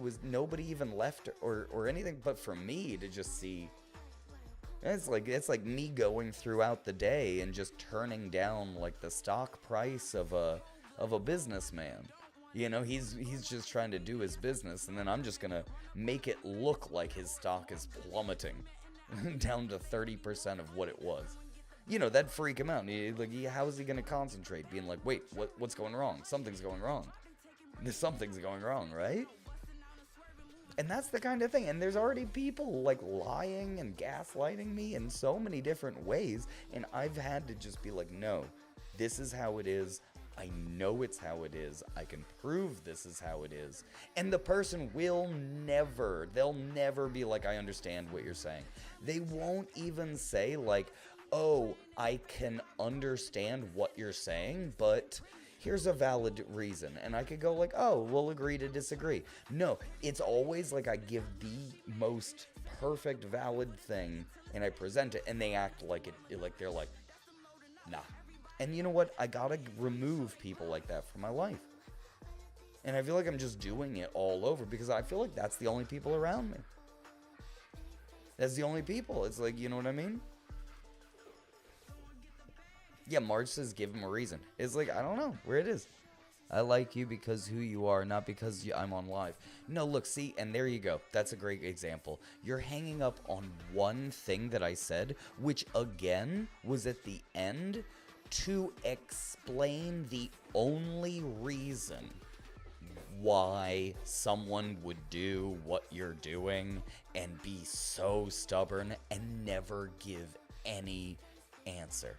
even left or anything, but for me to just see, it's like me going throughout the day and just turning down like the stock price of a businessman. He's just trying to do his business, and then I'm just gonna make it look like his stock is plummeting down to 30% of what it was. That'd freak him out. How is he going to concentrate? Being like, wait, what's going wrong? Something's going wrong. Something's going wrong, right? And that's the kind of thing. And there's already people like lying and gaslighting me in so many different ways. And I've had to just be like, no, this is how it is. I know it's how it is. I can prove this is how it is. And the person they'll never be like, I understand what you're saying. They won't even say like, oh, I can understand what you're saying, but here's a valid reason. And I could go like, oh, we'll agree to disagree. No, it's always like I give the most perfect valid thing and I present it and they act like they're like, nah. And you know what? I gotta remove people like that from my life. And I feel like I'm just doing it all over because I feel like that's the only people around me. That's the only people. It's like, you know what I mean? Yeah, Marge says give him a reason. It's like, I don't know where it is. I like you because who you are, not because I'm on live. No, look, see, and there you go. That's a great example. You're hanging up on one thing that I said, which again was at the end to explain the only reason why someone would do what you're doing and be so stubborn and never give any answer.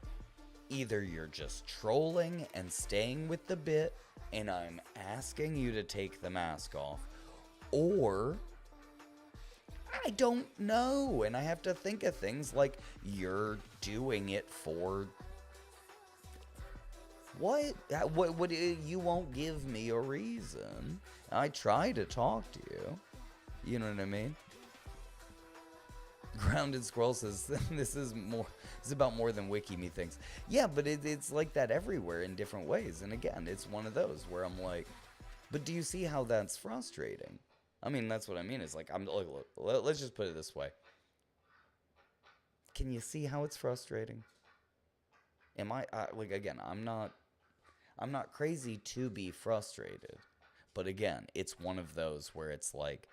Either you're just trolling and staying with the bit, and I'm asking you to take the mask off, or I don't know, and I have to think of things like you're doing it for what? What? You won't give me a reason. I try to talk to you. You know what I mean? Grounded Scroll says this is about more than Wiki Me thinks. Yeah, but it's like that everywhere in different ways. And again, it's one of those where I'm like, but do you see how that's frustrating? I mean, that's what I mean. It's like, look, let's just put it this way. Can you see how it's frustrating? Am I like, again, I'm not crazy to be frustrated. But again, it's one of those where it's like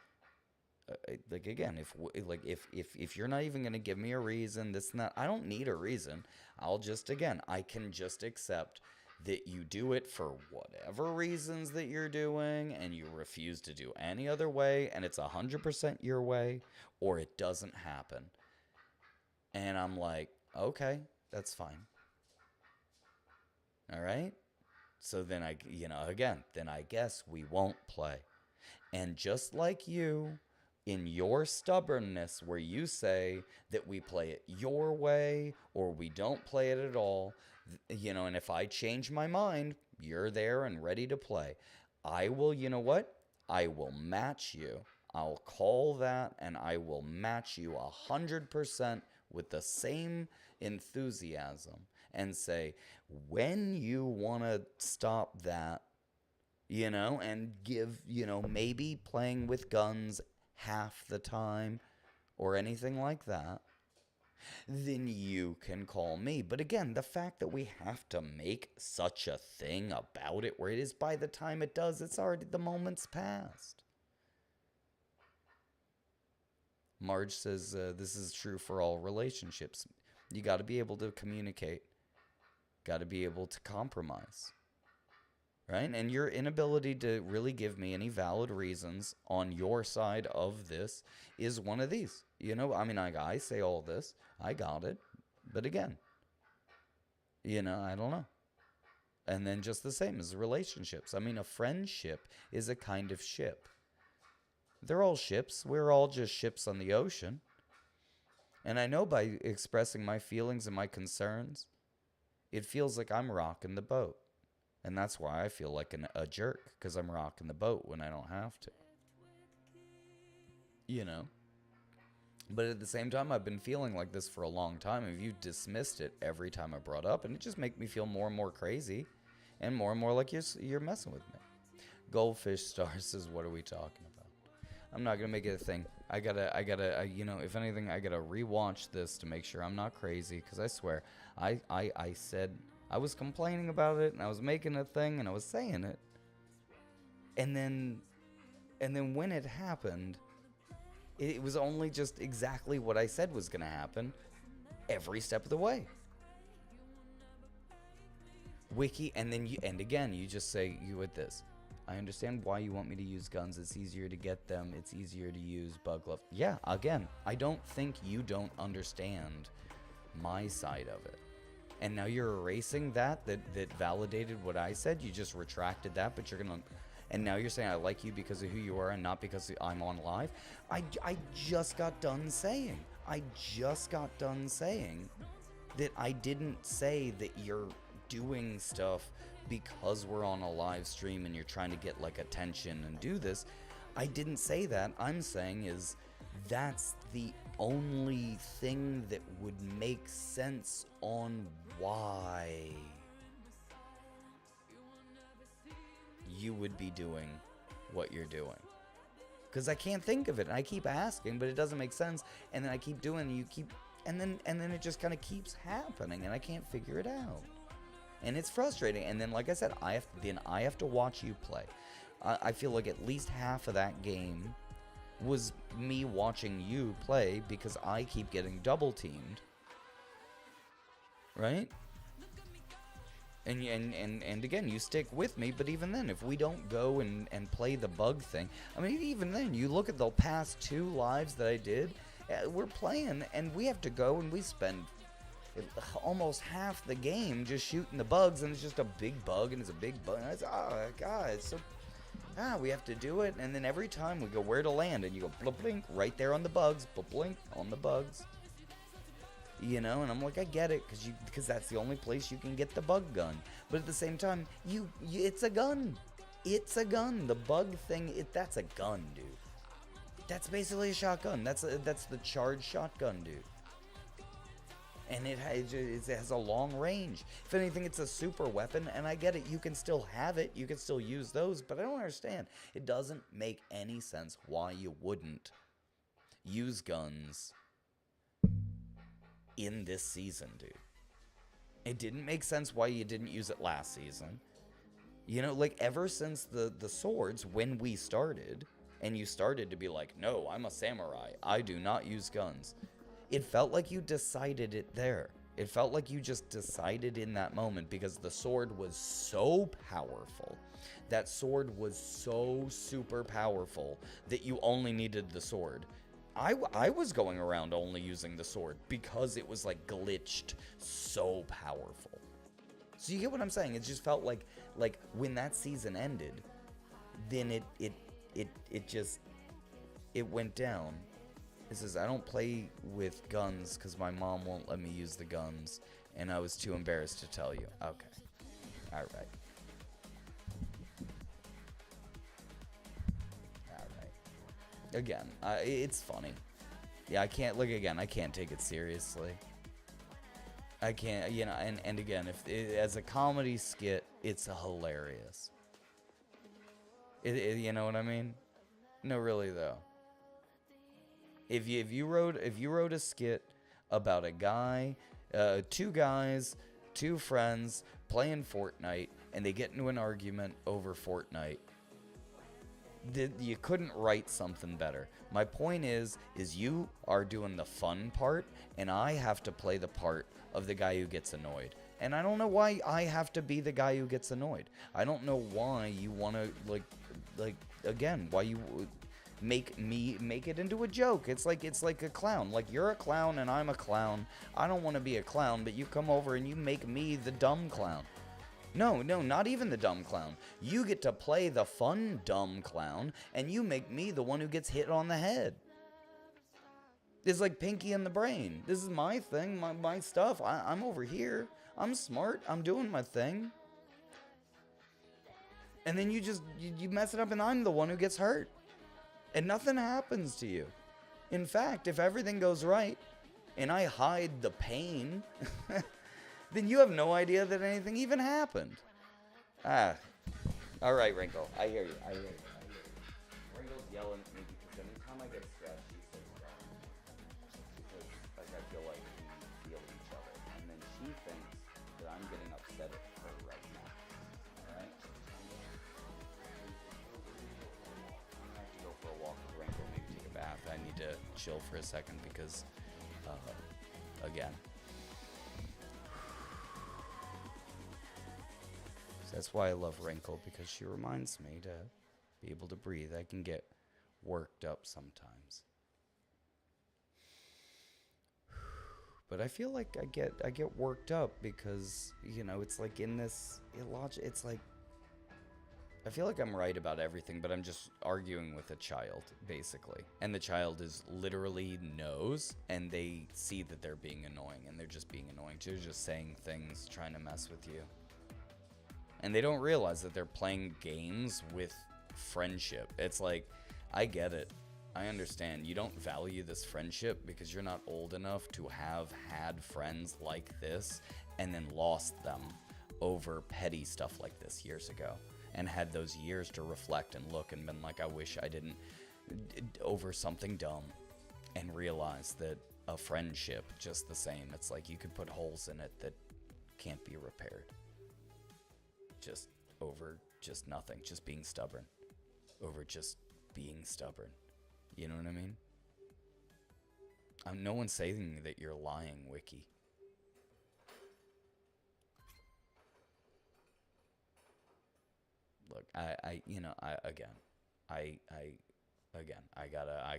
again, if you're not even gonna give me a reason, I don't need a reason. I can just accept that you do it for whatever reasons that you're doing, and you refuse to do any other way, and it's 100% your way, or it doesn't happen. And I'm like, okay, that's fine. All right. So then I guess we won't play. And just like you, in your stubbornness where you say that we play it your way or we don't play it at all, and if I change my mind, you're there and ready to play. I will, you know what? I will match you. I'll call that and I will match you 100% with the same enthusiasm and say, when you want to stop that, and give, maybe playing with guns half the time or anything like that, then you can call me. But again, the fact that we have to make such a thing about it, where it is by the time it does, it's already, the moment's passed. Marge says, this is true for all relationships. You got to be able to communicate. Got to be able to compromise. Right? And your inability to really give me any valid reasons on your side of this is one of these. I say all this. I got it. But again, I don't know. And then just the same as relationships. A friendship is a kind of ship. They're all ships. We're all just ships on the ocean. And I know by expressing my feelings and my concerns, it feels like I'm rocking the boat. And that's why I feel like a jerk, because I'm rocking the boat when I don't have to. But at the same time, I've been feeling like this for a long time. And you dismissed it every time I brought up, and it just makes me feel more and more crazy and more like you're messing with me. Goldfish Star says, what are we talking about? I'm not going to make it a thing. I gotta, if anything, I gotta rewatch this to make sure I'm not crazy, because I swear, I said, I was complaining about it, and I was making a thing, and I was saying it. And then when it happened, it was only just exactly what I said was going to happen every step of the way. Wiki, and again, you just say, you with this. I understand why you want me to use guns. It's easier to get them. It's easier to use bug glove. Yeah, again, I don't think you don't understand my side of it. And now you're erasing that validated what I said. You just retracted that, but you're going to... And now you're saying I like you because of who you are and not because I'm on live. I just got done saying. That I didn't say that you're doing stuff because we're on a live stream and you're trying to get like attention and do this. I didn't say that. I'm saying is that's the only thing that would make sense on why you would be doing what you're doing. Because I can't think of it. And I keep asking, but it doesn't make sense. And then I keep doing it, and then it just kind of keeps happening, and I can't figure it out. And it's frustrating. And then, like I said, I have to watch you play. I feel like at least half of that game was me watching you play because I keep getting double teamed. Right? And again, you stick with me, but even then, if we don't go and play the bug thing, even then, you look at the past 2 lives that I did, we're playing, and we have to go and we spend almost half the game just shooting the bugs, and it's just a big bug, and it's a big bug, and it's, oh, God, it's so, we have to do it, and then every time we go where to land, and you go blink, blink, right there on the bugs, blink on the bugs. And I'm like, I get it, because that's the only place you can get the bug gun. But at the same time, it's a gun. It's a gun. The bug thing, that's a gun, dude. That's basically a shotgun. That's the charged shotgun, dude. And it has a long range. If anything, it's a super weapon, and I get it. You can still have it. You can still use those, but I don't understand. It doesn't make any sense why you wouldn't use guns in this season, dude. It didn't make sense why you didn't use it last season. Ever since the swords, when we started, and you started to be like, no, I'm a samurai. I do not use guns. It felt like you decided it there. It felt like you just decided in that moment because the sword was so powerful. That sword was so super powerful that you only needed the sword. I was going around only using the sword because it was like glitched so powerful. So you get what I'm saying? It just felt like when that season ended, then it went down. It says, I don't play with guns because my mom won't let me use the guns, and I was too embarrassed to tell you. Okay. All right. again, it's funny. Yeah, I can't, like, again, I can't take it seriously. I can't, you know, and again, as a comedy skit, it's hilarious. You know what I mean? No, really though. If you wrote a skit about a guy, two guys, two friends playing Fortnite, and they get into an argument over Fortnite, you couldn't write something better. My point is you are doing the fun part, and I have to play the part of the guy who gets annoyed. And I don't know why I have to be the guy who gets annoyed. I don't know why you want to, like, again, why you make it into a joke. It's like a clown. Like, you're a clown and I'm a clown. I don't want to be a clown, but you come over and you make me the dumb clown. No, not even the dumb clown. You get to play the fun dumb clown, and you make me the one who gets hit on the head. It's like Pinky and the Brain. This is my thing, my stuff. I'm over here. I'm smart. I'm doing my thing. And then you mess it up, and I'm the one who gets hurt. And nothing happens to you. In fact, if everything goes right, and I hide the pain... then you have no idea that anything even happened. All right, Wrinkle. I hear you. Wrinkle's yelling at me because anytime I get stressed, she says that. Because, like, I feel like we feel each other. And then she thinks that I'm getting upset at her right now. Alright? I'm gonna have to go for a walk with Wrinkle, maybe take a bath. I need to chill for a second because, again... That's why I love Wrinkle, because she reminds me to be able to breathe. I can get worked up sometimes. But I feel like I get worked up because, you know, it's like in this illogic, it's like, I feel like I'm right about everything, but I'm just arguing with a child, basically. And the child is literally knows, and they see that they're being annoying, and they're just being annoying. They're just saying things, trying to mess with you. And they don't realize that they're playing games with friendship. It's like, I get it. I understand. You don't value this friendship because you're not old enough to have had friends like this and then lost them over petty stuff like this years ago. And had those years to reflect and look and been like, I wish I didn't, over something dumb. And realize that a friendship, just the same. It's like you could put holes in it that can't be repaired. Just over just nothing, just being stubborn, over just being stubborn. You know what I mean? No one's saying that you're lying, Wiki. Look, I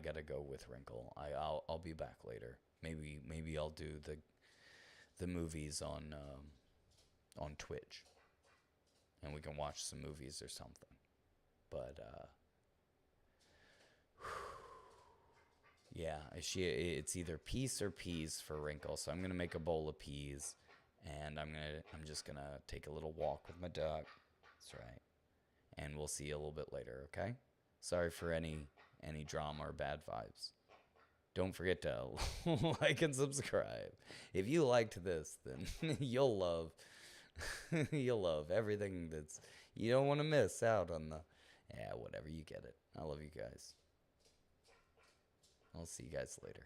gotta go with Wrinkle. I'll be back later. Maybe I'll do the movies on Twitch. And we can watch some movies or something. But, yeah, it's either peace or peas for Wrinkle. So I'm going to make a bowl of peas. And I'm just going to take a little walk with my dog. That's right. And we'll see you a little bit later, okay? Sorry for any drama or bad vibes. Don't forget to like and subscribe. If you liked this, then you'll love... You'll love everything you don't want to miss out on whatever, you get it. I love you guys. I'll see you guys later.